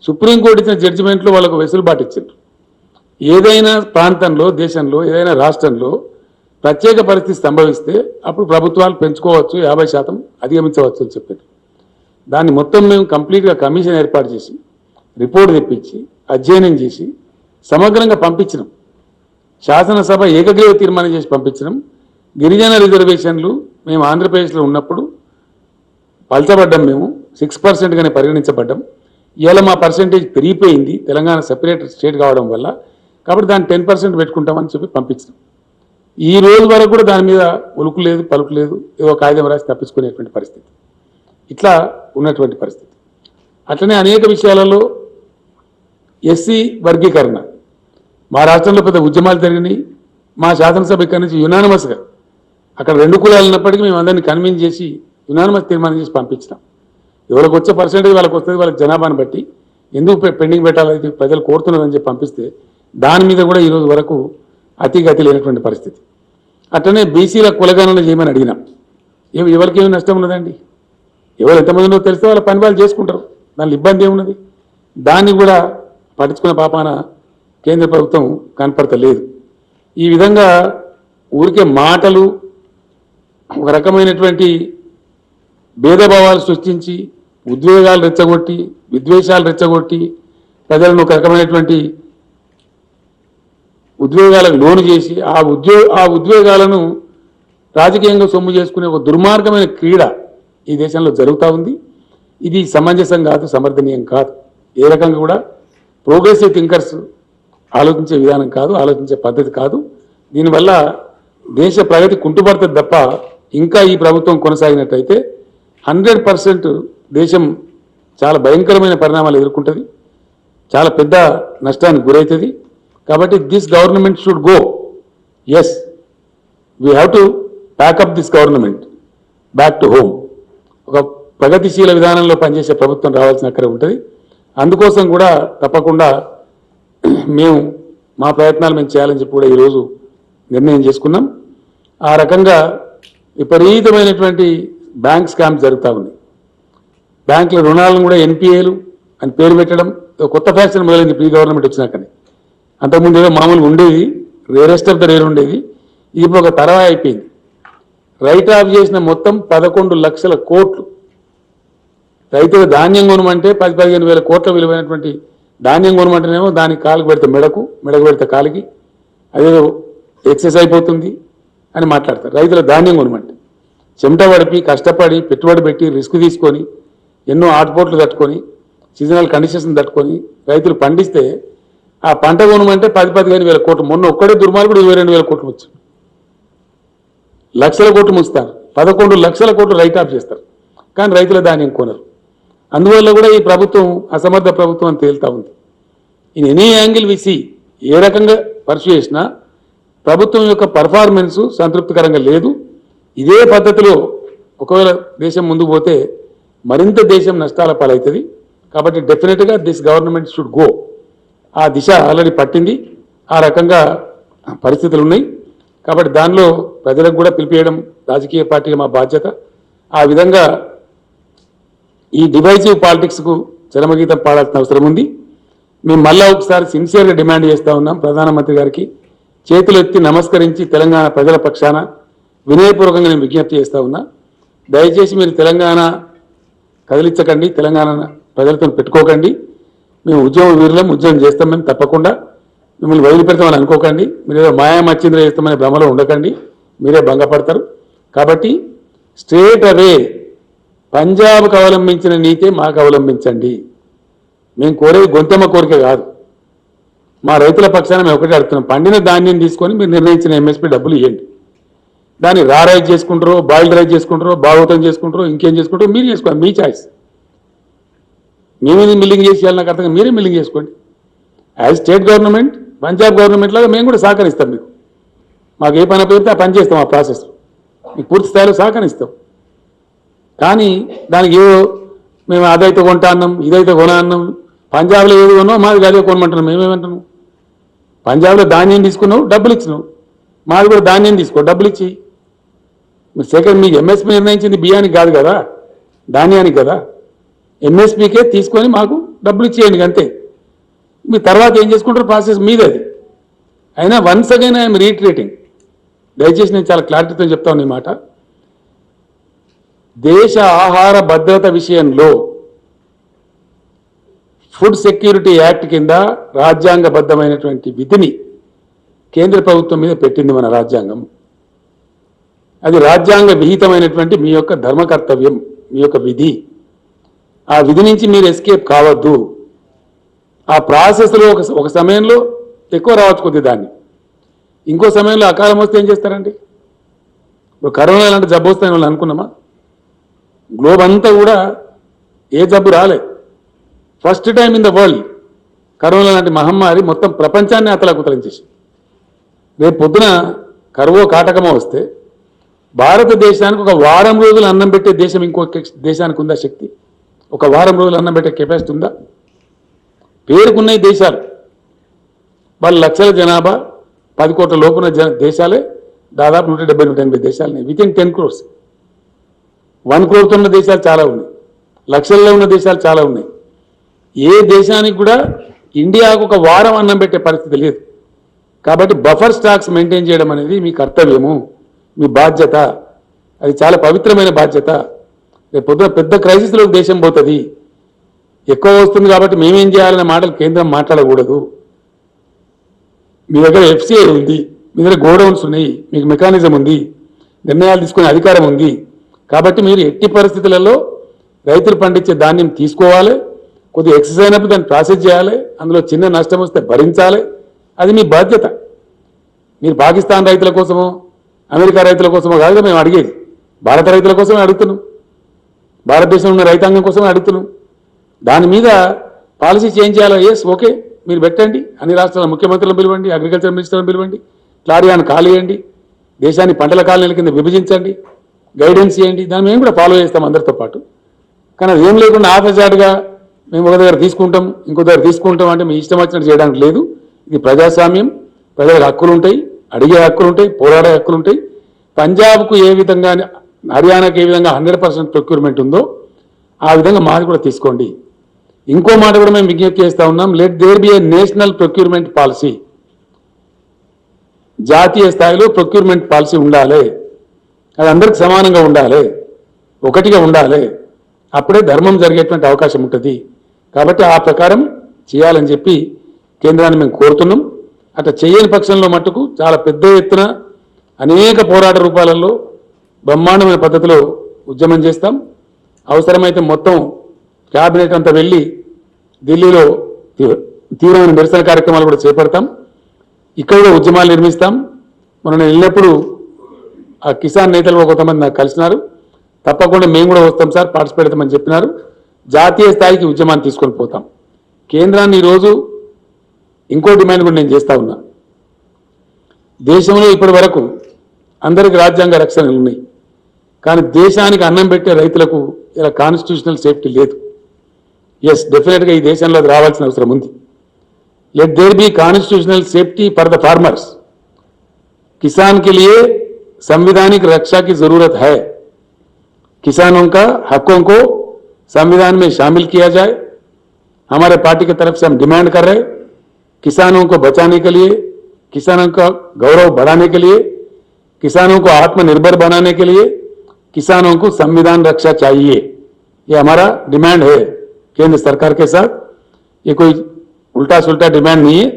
సుప్రీంకోర్టు ఇచ్చిన జడ్జిమెంట్లో వాళ్ళకు వెసులుబాటు ఇచ్చారు. ఏదైనా ప్రాంతంలో, దేశంలో, ఏదైనా రాష్ట్రంలో ప్రత్యేక పరిస్థితి సంభవిస్తే అప్పుడు ప్రభుత్వాలు పెంచుకోవచ్చు, 50% అధిగమించవచ్చు అని చెప్పారు. దాన్ని మొత్తం మేము కంప్లీట్గా కమిషన్ ఏర్పాటు చేసి, రిపోర్ట్ తెప్పించి, అధ్యయనం చేసి సమగ్రంగా పంపించినాం. శాసనసభ ఏకగ్రీవ తీర్మానం చేసి పంపించినాం. గిరిజన రిజర్వేషన్లు మేము ఆంధ్రప్రదేశ్లో ఉన్నప్పుడు పల్చబడ్డం, మేము 6%గానే పరిగణించబడ్డం. ఇవాళ మా పర్సెంటేజ్ పెరిగిపోయింది తెలంగాణ సెపరేట్ స్టేట్ కావడం వల్ల. కాబట్టి దాన్ని 10% పెట్టుకుంటామని చెప్పి పంపించినాం. ఈ రోజు వరకు కూడా దాని మీద ఉలుకు లేదు, పలుకు లేదు, ఏదో కాగితం రాసి తప్పించుకునేటువంటి పరిస్థితి, ఇట్లా ఉన్నటువంటి పరిస్థితి. అట్లనే అనేక విషయాలలో ఎస్సీ వర్గీకరణ మా రాష్ట్రంలో పెద్ద ఉద్యమాలు జరిగినాయి. మా శాసనసభ ఇక్కడి నుంచి యునానిమస్గా, అక్కడ 2 కులాలు ఉన్నప్పటికీ మేము అందరినీ కన్విన్స్ చేసి యునానిమస్ తీర్మానం చేసి పంపించినాం. ఎవరికి వచ్చే పర్సెంటేజ్ వాళ్ళకి వస్తుంది, వాళ్ళకి జనాభాను బట్టి. ఎందుకు పెండింగ్ పెట్టాలి, ప్రజలు కోరుతున్నారని చెప్పి పంపిస్తే దాని మీద కూడా ఈరోజు వరకు అతిగతి లేనటువంటి పరిస్థితి. అట్లనే బీసీల కులగణన చేయమని అడిగినాం. ఎవరికి ఏమి నష్టం ఉన్నదండి? ఎవరు ఎంతమంది ఉన్నదో తెలిస్తే వాళ్ళ పని వాళ్ళు చేసుకుంటారు, దానిలో ఇబ్బంది ఏమున్నది? దాన్ని కూడా పట్టించుకున్న పాపాన కేంద్ర ప్రభుత్వం కనపడతలేదు. ఈ విధంగా ఊరికే మాటలు, ఒక రకమైనటువంటి భేదభావాలు సృష్టించి, ఉద్వేగాలు రెచ్చగొట్టి, విద్వేషాలు రెచ్చగొట్టి, ప్రజలను ఒక రకమైనటువంటి ఉద్వేగాలకు లోను చేసి ఆ ఉద్వేగాలను రాజకీయంగా సొమ్ము చేసుకునే ఒక దుర్మార్గమైన క్రీడ ఈ దేశంలో జరుగుతూ ఉంది. ఇది సమంజసం కాదు, సమర్థనీయం కాదు. ఏ రకంగా కూడా ప్రోగ్రెసివ్ థింకర్స్ ఆలోచించే విధానం కాదు, ఆలోచించే పద్ధతి కాదు. దీనివల్ల దేశ ప్రగతి కుంటుపడుతుంది తప్ప ఇంకా ఈ ప్రభుత్వం కొనసాగినట్టయితే 100% దేశం చాలా భయంకరమైన పరిణామాలు ఎదుర్కొంటుంది, చాలా పెద్ద నష్టానికి గురవుతుంది. కాబట్టి this government should go. Yes, we have to pack up this government back to home. ఒక ప్రగతిశీల విధానంలో పనిచేసే ప్రభుత్వం రావాల్సిన అక్కడ ఉంటుంది. అందుకోసం కూడా తప్పకుండా మేము మా ప్రయత్నాలు మేము చేయాలని చెప్పి కూడా ఈరోజు నిర్ణయం చేసుకున్నాం. ఆ రకంగా విపరీతమైనటువంటి బ్యాంక్ స్కామ్స్ జరుగుతూ ఉన్నాయి. బ్యాంకుల రుణాలను కూడా ఎన్పిఏలు అని పేరు పెట్టడం కొత్త ఫ్యాషన్ మొదలైంది ప్రీ గవర్నమెంట్ వచ్చినాకనే. అంతకుముందు ఏదో మామూలుగా ఉండేది, రేరెస్ట్ ఆఫ్ ద రేర్ ఉండేది. ఇప్పుడు ఒక తరవా అయిపోయింది. రైట్ ఆఫ్ చేసిన మొత్తం 11 లక్షల కోట్లు. రైతులు ధాన్యం కొనమంటే 10-15 వేల కోట్ల విలువైనటువంటి ధాన్యం కొనమంటేనేమో దానికి కాలుకు పెడితే మెడకు పెడితే కాలికి అదేదో ఎక్సెస్ అయిపోతుంది అని మాట్లాడతారు. రైతుల ధాన్యం కొనమంటే చెమట పడిపి కష్టపడి పెట్టుబడి పెట్టి రిస్క్ తీసుకొని ఎన్నో ఆటుపోట్లు తట్టుకొని సీజనల్ కండిషన్స్ తట్టుకొని రైతులు పండిస్తే ఆ పంట కొనమంటే 10-15 వేల కోట్లు. మొన్న ఒక్కడే దుర్మార్గుడు 22 వేల కోట్లు వచ్చు. లక్షల కోట్లు ముంచుతారు. 11 లక్షల కోట్లు రైట్ ఆఫ్ చేస్తారు, కానీ రైతుల ధాన్యం కొనరు. అందువల్ల కూడా ఈ ప్రభుత్వం అసమర్థ ప్రభుత్వం అని తేలుతా ఉంది. ఇన్ ఎనీ యాంగిల్ విసి ఏ రకంగా పర్సూ చేసినా ప్రభుత్వం యొక్క పర్ఫార్మెన్స్ సంతృప్తికరంగా లేదు. ఇదే పద్ధతిలో ఒకవేళ దేశం ముందుకు పోతే మరింత దేశం నష్టాల పాలవుతుంది. కాబట్టి డెఫినెట్గా దిస్ గవర్నమెంట్ షుడ్ గో. ఆ దిశ ఆల్రెడీ పట్టింది. ఆ రకంగా పరిస్థితులు ఉన్నాయి. కాబట్టి దానిలో ప్రజలకు కూడా పిలిపియడం రాజకీయ పార్టీగా మా బాధ్యత. ఆ విధంగా ఈ డివైజివ్ పాలిటిక్స్కు చరమగీతం పాడాల్సిన అవసరం ఉంది. మేము మళ్ళా ఒకసారి సిన్సియర్గా డిమాండ్ చేస్తూ ఉన్నాం ప్రధానమంత్రి గారికి. చేతులు ఎత్తి నమస్కరించి తెలంగాణ ప్రజల పక్షాన వినయపూర్వకంగా నేను విజ్ఞప్తి చేస్తూ ఉన్నా. దయచేసి మీరు తెలంగాణ కదిలించకండి, తెలంగాణ ప్రజలతో పెట్టుకోకండి. మేము ఉద్యమ వీరులం, ఉద్యమం చేస్తాం, మేము తప్పకుండా మిమ్మల్ని వదిలిపెడతామని అనుకోకండి. మీరు ఏదో మాయామచ్చింద్ర చేస్తామనే భ్రమలో ఉండకండి, మీరే భంగపడతారు. కాబట్టి స్ట్రేట్ అవే పంజాబ్కు అవలంబించిన నీతే మాకు అవలంబించండి. మేము కోరేది గొంతెమ్మ కోరిక కాదు. మా రైతుల పక్షాన మేము ఒకటే అడుగుతున్నాం, పండిన ధాన్యం తీసుకొని మీరు నిర్ణయించిన ఎంఎస్పీ డబ్బులు ఇవ్వండి. దాన్ని రైజ్ చేసుకుంటారో, బాయిల్డ్ రైజ్ చేసుకుంటారో, భాగవతం చేసుకుంటారో, ఇంకేం చేసుకుంటారో మీరు చేసుకోండి, మీ చాయిస్. మేమేది మిల్లింగ్ చేసేయాలి నాకు అర్థంగా, మీరే మిల్లింగ్ చేసుకోండి. As state government, Punjab government లాగా మేము కూడా సహకరిస్తాం. మీకు మాకు ఏ పని పెడితే ఆ పని చేస్తాం, ఆ ప్రాసెస్ మీకు పూర్తి స్థాయిలో సహకరిస్తాం. కానీ దానికి ఏదో మేము అదైతే కొంటా అన్నాం, ఇదైతే కొనా అన్నాం. పంజాబ్లో ఏది కొన్నావు మాది అదే కొనమంటున్నాం. మేమేమంటున్నాం, పంజాబ్లో ధాన్యం తీసుకున్నావు, డబ్బులు ఇచ్చినావు, మాది కూడా ధాన్యం తీసుకో, డబ్బులు ఇచ్చి. మీరు సెకండ్ మీకు ఎంఎస్పీ నిర్ణయించింది బియ్యానికి కాదు కదా, ధాన్యానికి కదా. ఎంఎస్పీకే తీసుకొని మాకు డబ్బులు ఇచ్చేయండి అంతే. మీ తర్వాత ఏం చేసుకుంటారో ప్రాసెస్ మీది అది. అయినా వన్స్ అగైన్ ఐఎమ్ రీట్రేటింగ్, దయచేసి నేను చాలా క్లారిటీతో చెప్తాను ఈ మాట. దేశ ఆహార భద్రత విషయంలో ఫుడ్ సెక్యూరిటీ యాక్ట్ కింద రాజ్యాంగబద్ధమైనటువంటి విధిని కేంద్ర ప్రభుత్వం మీద పెట్టింది మన రాజ్యాంగం. అది రాజ్యాంగ విహితమైనటువంటి మీ యొక్క ధర్మ కర్తవ్యం, మీ యొక్క విధి. ఆ విధి నుంచి మీరు ఎస్కేప్ కావద్దు. ఆ ప్రాసెస్లో ఒక సమయంలో ఎక్కువ రావచ్చు కొద్ది దాన్ని, ఇంకో సమయంలో అకాలం వస్తే ఏం చేస్తారండి? ఇప్పుడు కరోనా లాంటి జబ్బు వస్తాయని వాళ్ళు అనుకున్నామా? గ్లోబ్ అంతా కూడా ఏ జబ్బు రాలే. First time in the world corona లాంటి మహమ్మారి మొత్తం ప్రపంచాన్ని అతలాకుతలించేసి, రేపు పొద్దున కరువో కాటకమో వస్తే భారతదేశానికి ఒక వారం రోజులు అన్నం పెట్టే దేశం ఇంకో దేశానికి ఉందా శక్తి? ఒక వారం రోజులు అన్నం పెట్టే కెపాసిటీ ఉందా? పేరుకున్న దేశాలు, వాళ్ళు లక్షల జనాభా 10 కోట్ల లోపున దేశాలే దాదాపు 170-180 దేశాలు. వితిన్ 10 crores 1 crore ఉన్న దేశాలు చాలా ఉన్నాయి, లక్షల్లో ఉన్న దేశాలు చాలా ఉన్నాయి. ఏ దేశానికి కూడా ఇండియాకు ఒక వారం అన్నం పెట్టే పరిస్థితి లేదు. కాబట్టి బఫర్ స్టాక్స్ మెయింటైన్ చేయడం అనేది మీ కర్తవ్యము, మీ బాధ్యత. అది చాలా పవిత్రమైన బాధ్యత. రేపు పొద్దున పెద్ద క్రైసిస్లోకి దేశం పోతుంది. ఎక్కువ వస్తుంది కాబట్టి మేమేం చేయాలనే మాటలు కేంద్రం మాట్లాడకూడదు. మీ దగ్గర ఎఫ్సిఐ ఉంది, మీ దగ్గర గోడౌన్స్ ఉన్నాయి, మీకు మెకానిజం ఉంది, నిర్ణయాలు తీసుకునే అధికారం ఉంది. కాబట్టి మీరు ఎట్టి పరిస్థితులలో రైతులు పండించే ధాన్యం తీసుకోవాలి, కొద్దిగా ఎక్సెస్ అయినప్పుడు దాన్ని ప్రాసెస్ చేయాలి, అందులో చిన్న నష్టం వస్తే భరించాలి. అది మీ బాధ్యత. మీరు పాకిస్తాన్ రైతుల కోసమో అమెరికా రైతుల కోసమో కాదు మేము అడిగేది. భారత రైతుల కోసమే అడుగుతున్నాం, భారతదేశంలో ఉన్న రైతాంగం కోసమే అడుగుతున్నాం. దాని మీద పాలసీ చేంజ్ చేయాలా? ఎస్, ఓకే, మీరు పెట్టండి. అన్ని రాష్ట్రాల ముఖ్యమంత్రులను పిలవండి, అగ్రికల్చర్ మినిస్టర్లను పిలవండి, క్లారియాను ఖాళీ చేయండి, దేశాన్ని పంటల కాలనీల కింద విభజించండి, గైడెన్స్ చేయండి. దాన్ని మేము కూడా ఫాలో చేస్తాం అందరితో పాటు. కానీ అది ఏం లేకుండా ఆఫజాటుగా మేము ఒక దగ్గర తీసుకుంటాం, ఇంకో దగ్గర తీసుకుంటాం అంటే మీ ఇష్టం వచ్చినట్టు చేయడానికి లేదు. ఇది ప్రజాస్వామ్యం, ప్రజలకు హక్కులు ఉంటాయి, అడిగే హక్కులు ఉంటాయి, పోరాడే హక్కులు ఉంటాయి. పంజాబ్కు ఏ విధంగా, హర్యానాకు ఏ విధంగా 100% ప్రొక్యూర్మెంట్ ఉందో ఆ విధంగా మాది కూడా తీసుకోండి. ఇంకో మాట కూడా మేము విజ్ఞప్తి చేస్తూ ఉన్నాం, let there be a national procurement policy. జాతీయ స్థాయిలో ప్రొక్యూర్మెంట్ పాలసీ ఉండాలి, అది అందరికి సమానంగా ఉండాలి, ఒకటిగా ఉండాలి. అప్పుడే ధర్మం జరిగేటువంటి అవకాశం ఉంటుంది. కాబట్టి ఆ ప్రకారం చేయాలని చెప్పి కేంద్రాన్ని మేము కోరుతున్నాం. అట్లా చేయని పక్షంలో మట్టుకు చాలా పెద్ద ఎత్తున అనేక పోరాట రూపాలలో బ్రహ్మాండమైన పద్ధతిలో ఉద్యమం చేస్తాం. అవసరమైతే మొత్తం క్యాబినెట్ అంతా వెళ్ళి ఢిల్లీలో తీవ్రమైన నిరసన కార్యక్రమాలు కూడా చేపడతాం. ఇక్కడ కూడా ఉద్యమాలు నిర్మిస్తాం. మనం వెళ్ళినప్పుడు ఆ కిసాన్ నేతలు కొంతమంది నాకు కలిసినారు. తప్పకుండా మేము కూడా వస్తాం సార్, పార్టిసిపేట్ అవుతామని చెప్పినారు. జాతీయ స్థాయికి ఉద్యమాన్ని తీసుకొని పోతాం. కేంద్రాన్ని ఈరోజు ఇంకో డిమాండ్ కూడా నేను చేస్తా ఉన్నా. దేశంలో ఇప్పటి వరకు అందరికి రాజ్యాంగ రక్షణలు ఉన్నాయి, కానీ దేశానికి అన్నం పెట్టే రైతులకు ఇలా కాన్స్టిట్యూషనల్ సేఫ్టీ లేదు. ఎస్, డెఫినెట్గా ఈ దేశంలో అది రావాల్సిన అవసరం ఉంది. Let there be constitutional safety for the farmers. किसान के लिए संवैधानिक रक्षा की जरूरत है. किसानों का हकों को संविधान में शामिल किया जाए. हमारे पार्टी की तरफ से हम डिमांड कर रहे हैं, किसानों को बचाने के लिए, किसानों का गौरव बढ़ाने के लिए, किसानों को आत्मनिर्भर बनाने के लिए किसानों को संविधान रक्षा चाहिए. ये हमारा डिमांड है केंद्र सरकार के साथ. ये कोई उल्टा सुल्टा डिमांड नहीं है.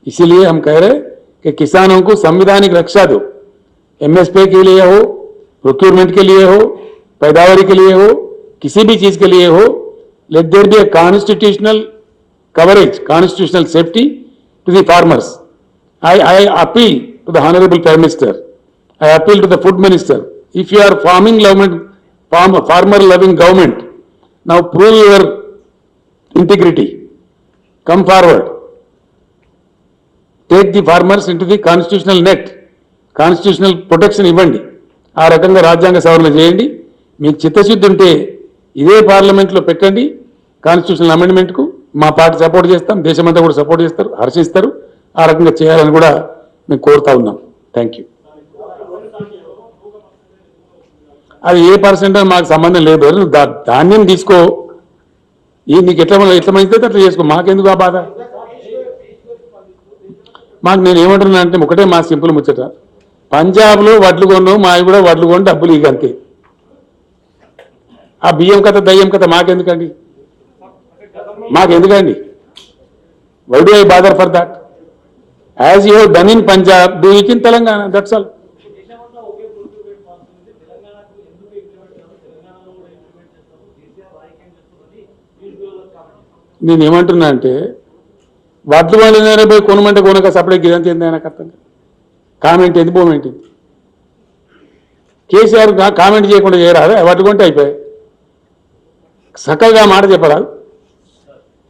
इसीलिए हम कह रहे हैं कि किसानों को संवैधानिक रक्षा दो. एमएसपी के लिए हो, प्रोक्योरमेंट के लिए हो, पैदावारी के लिए हो, किसी भी चीज के लिए हो, let there be a constitutional coverage, constitutional safety to the farmers. I appeal to the Honorable Prime Minister. I appeal to the Food Minister. If you are farmer loving government, now prove your integrity. Come forward. Take the farmers into the constitutional net. Constitutional protection ఇవ్వండి. ఆ రకంగా రాజ్యాంగ సవరణ చేయండి. మీకు చిత్తశుద్ధి ఉంటే ఇదే పార్లమెంట్లో పెట్టండి కాన్స్టిట్యూషనల్ అమెండ్మెంట్కు. మా పార్టీ సపోర్ట్ చేస్తాం, దేశమంతా కూడా సపోర్ట్ చేస్తారు, హర్షిస్తారు. ఆ రకంగా చేయాలని కూడా మేము కోరుతా ఉన్నాం. Thank you. అది ఏ పర్సెంట్ మాకు సంబంధం లేదు. నువ్వు ధాన్యం తీసుకో, నీకు ఎట్లా మంచిదే అట్లా చేసుకో, మాకెందుకు ఆ బాధ. మాకు నేను ఏమంటున్నా అంటే ఒకటే మా సింపుల్ ముచ్చట, పంజాబ్లో వడ్లు కొన్నావు, మావి కూడా వడ్లు కొని డబ్బులు ఇక అంతే. ఆ బియ్యం కథ దయ్యం కథ మాకెందుకండి, మాకెందుకండి? Why do I bother for that? As you have done in Punjab, do it in Telangana, that's all. నేను ఏమంటున్నా అంటే వడ్లు వండిన పోయి కొనమంటే కొనక సపరేట్ గిదంతా ఏంది ఆయనకు అర్థం కాదు. కామెంట్ ఏంది, మూమెంట్ ఏంది? కేసీఆర్ కామెంట్ చేయకుండా చేయరాదు, వడ్లు కొంటే అయిపోయాయి. చక్కగా మాట చెప్పరాదు.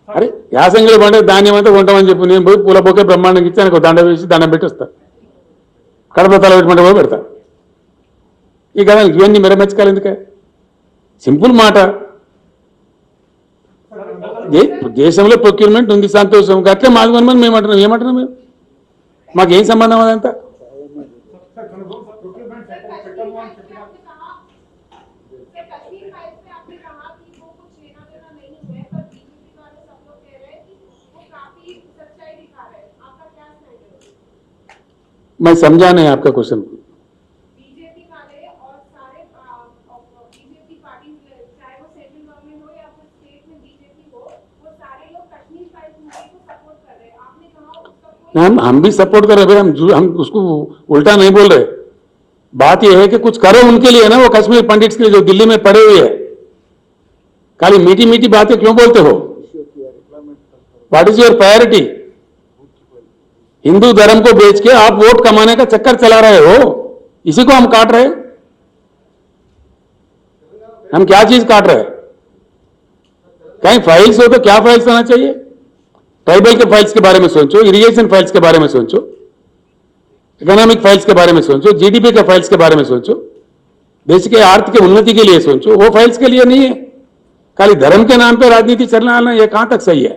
అరే యాసంగిలో పంటే ధాన్యం అంతా కొంటామని చెప్పి నేను పోయి పూల బొకే బ్రహ్మాండంగా ఇచ్చి ఆయనకు దండ వేసి దండం పెట్టి వస్తా, కడప తల పెట్టుకుంటే పోయి పెడతా. ఈ కదా ఇవన్నీ మెరమెచ్చకాలి ఎందుకే? సింపుల్ మాట. దేశంలో ప్రొక్యూర్మెంట్ ఉంది, సంతోషం. అట్లే మాది కొనమని మేము అంటున్నాం. ఏమంటున్నాం మేము? మాకేం సంబంధం అదంతా? मैं समझा नहीं आपका क्वेश्चन. बीजेपी वाले और सारे बीजेपी पार्टी, चाहे वो सेंट्रल गवर्नमेंट हो या फिर स्टेट में बीजेपी हो, वो सारे लोग कश्मीर फाइल्स मूवी को सपोर्ट कर रहे हैं. आपने कहा उसका हम भी सपोर्ट कर रहे हैं, हम उसको उल्टा नहीं बोल रहे. बात यह है कि कुछ करो उनके लिए ना, वो कश्मीर पंडिट्स के लिए जो दिल्ली में पड़े हुए हैं. खाली मीठी मीठी बातें क्यों बोलते हो? What is your priority? Hindu धर्म को बेच के आप वोट कमाने का चक्कर चला रहे हो, इसी को हम काट रहे हैं. हम क्या चीज काट रहे हैं? कहीं फाइल्स हो तो क्या फाइल्स होना चाहिए? ट्राइबल के फाइल्स के बारे में सोचो, इरिगेशन फाइल्स के बारे में सोचो, इकोनॉमिक फाइल्स के बारे में सोचो, जीडीपी के फाइल्स के बारे में सोचो, देश के आर्थिक उन्नति के लिए सोचो। वो फाइल्स के लिए नहीं है। खाली धर्म के नाम पे राजनीति चलना ये कहां तक सही है?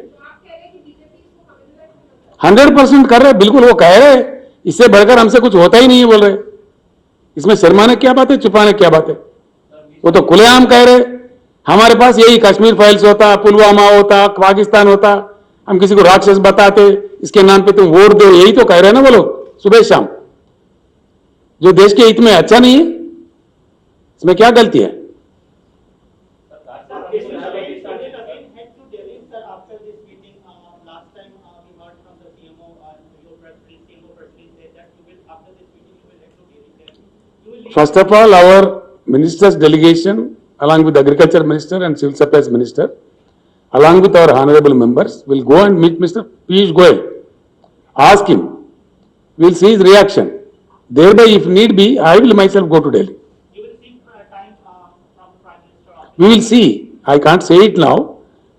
100% कर रहे, बिल्कुल वो कह रहे, इससे बढ़कर हमसे कुछ होता ही नहीं है बोल रहे। इसमें शर्माने क्या बात है, छुपाने क्या बात है? वो तो खुलेआम कह रहे हमारे पास यही कश्मीर फाइल्स होता, पुलवामा होता, पाकिस्तान होता, हम किसी को राक्षस बताते, इसके नाम पे तुम वोट दो, यही तो कह रहे हैं ना वो लोग सुबह शाम। जो देश के हित में अच्छा नहीं है, इसमें क्या गलती है? First of all, our minister's delegation, along with the agriculture minister and civil supplies minister, along with our honorable members, will go and meet Mr. Piyush Goyal. Ask him. We'll see his reaction. Thereby, if need be, I will myself go to Delhi. You will seek time from the Prime Minister. We will see. I can't say it now.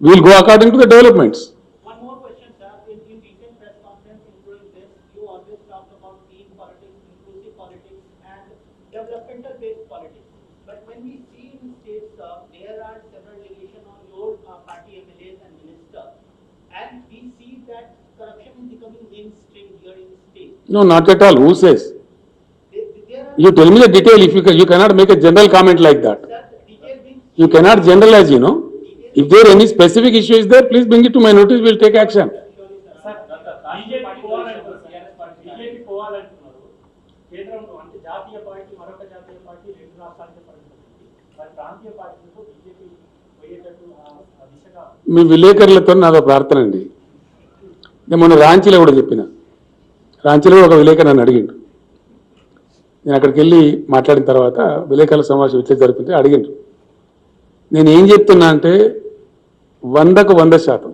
We will go according to the developments. One more question, sir. In recent press conference, including this, you always talked about clean politics, inclusive politics, and developmental-based politics. But when we see in states, there are several allegations on your party MLAs and ministers, and we see that corruption is becoming mainstream here in the state. No, not at all. Who says? There are, You tell me the detail. If you cannot make a general comment like that. sir, detail being You cannot generalize, you know. If there any specific issue is there, please bring it to my notice. We'll take action. BJP పోవాలంటున్నారు కేంద్రంలో, అంటే జాతీయ party మరొక జాతీయ party రెండు రాష్ట్రాలకే పరిమితమైంది. మరి ప్రాంతీయ పార్టీలతో బీజేపీ పోయేటట్టు ఆ దిశగా మీ విలేకరులతో నాదో ప్రార్థన అండి. నేను మొన్న రాంచీలో కూడా చెప్పిన. రాంచీలో ఒక విలేకరు నన్ను అడిగిండు. నేను అక్కడికి వెళ్ళి మాట్లాడిన తర్వాత విలేకరుల సమావేశం ఇట్లా జరుగుతుంటే అడిగిండు. నేను ఏం చెప్తున్నా అంటే 100కు 100%.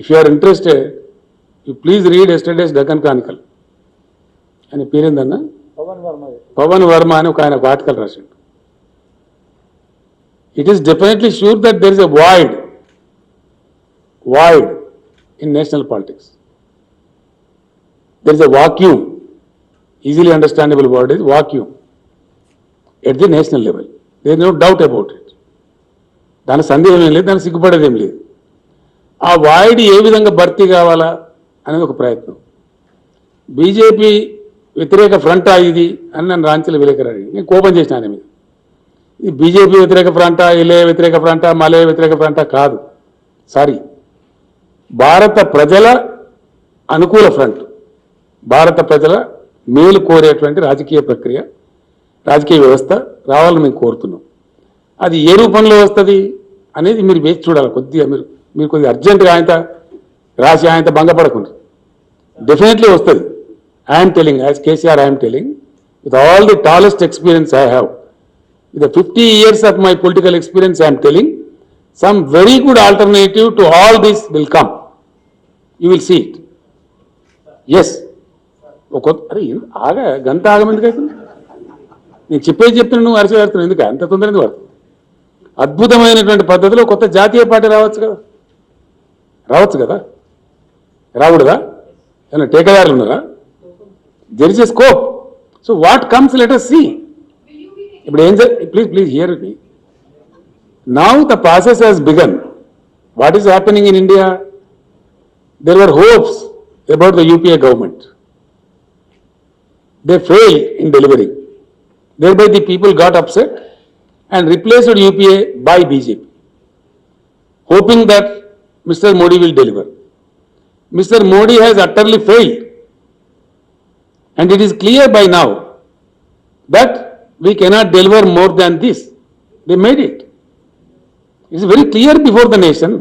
If you are interested, you please read yesterday's Deccan Chronicle. ఆయన పేరేందన్నా, పవన్ వర్మ అని ఒక ఆయన ఒక ఆర్టికల్ రాసిండు. It is definitely sure that there is a void in national politics. There is a vacuum, easily understandable word is vacuum, at the national level. There is no doubt about it. దాని సందేహం ఏం లేదు, దాన్ని సిగ్గుపడేది ఏం లేదు. ఆ void ఏ విధంగా భర్తీ కావాలా అనేది ఒక ప్రయత్నం. బీజేపీ వ్యతిరేక ఫ్రంటా ఇది అని నన్ను రాంచీల విలేకరు అడిగి నేను కోపం చేసిన ఆయన మీద. ఇది బీజేపీ వ్యతిరేక ఫ్రంటా, ఎల్ఏ వ్యతిరేక ఫ్రంటా, మలే వ్యతిరేక ఫ్రంటా కాదు. సారీ, భారత ప్రజల అనుకూల ఫ్రంట్, భారత ప్రజల మేలు కోరేటువంటి రాజకీయ ప్రక్రియ, రాజకీయ వ్యవస్థ రావాలని మేము కోరుతున్నాం. అది ఏ రూపంలో వస్తుంది అనేది మీరు వేచి చూడాలి. కొద్దిగా మీరు కొద్దిగా అర్జెంటుగా ఆయనత రాసి ఆయనత భంగపడకుండా డెఫినెట్లీ వస్తుంది. I'm telling, as KCR I'm telling, with all the tallest experience I have, with the 50 years of my political experience, I am telling, some very good alternative to all this will come. You will see it. Yes. అరే ఆగా గంట ఆగమెందుకు అవుతుంది? నేను చెప్తున్నా, నువ్వు అరిచి పెడుతున్నావు ఎందుకు? అంత తొందర ఎందుకు పడుతుంది? అద్భుతమైనటువంటి పద్ధతిలో కొత్త జాతీయ పార్టీ రావచ్చు కదా. రావుడుగా ఏమైనా టేకదారులు ఉన్నారా? There is a scope. So what comes let us see. ఇప్పుడు ఏం please here me. Now the process has begun. What is happening in India? There were hopes about the UPA government. They failed in delivering. Thereby the people got upset and replaced UPA by BJP, hoping that Mr. Modi will deliver. Mr. Modi has utterly failed. And it is clear by now that we cannot deliver more than this. They made it. It is very clear before the nation.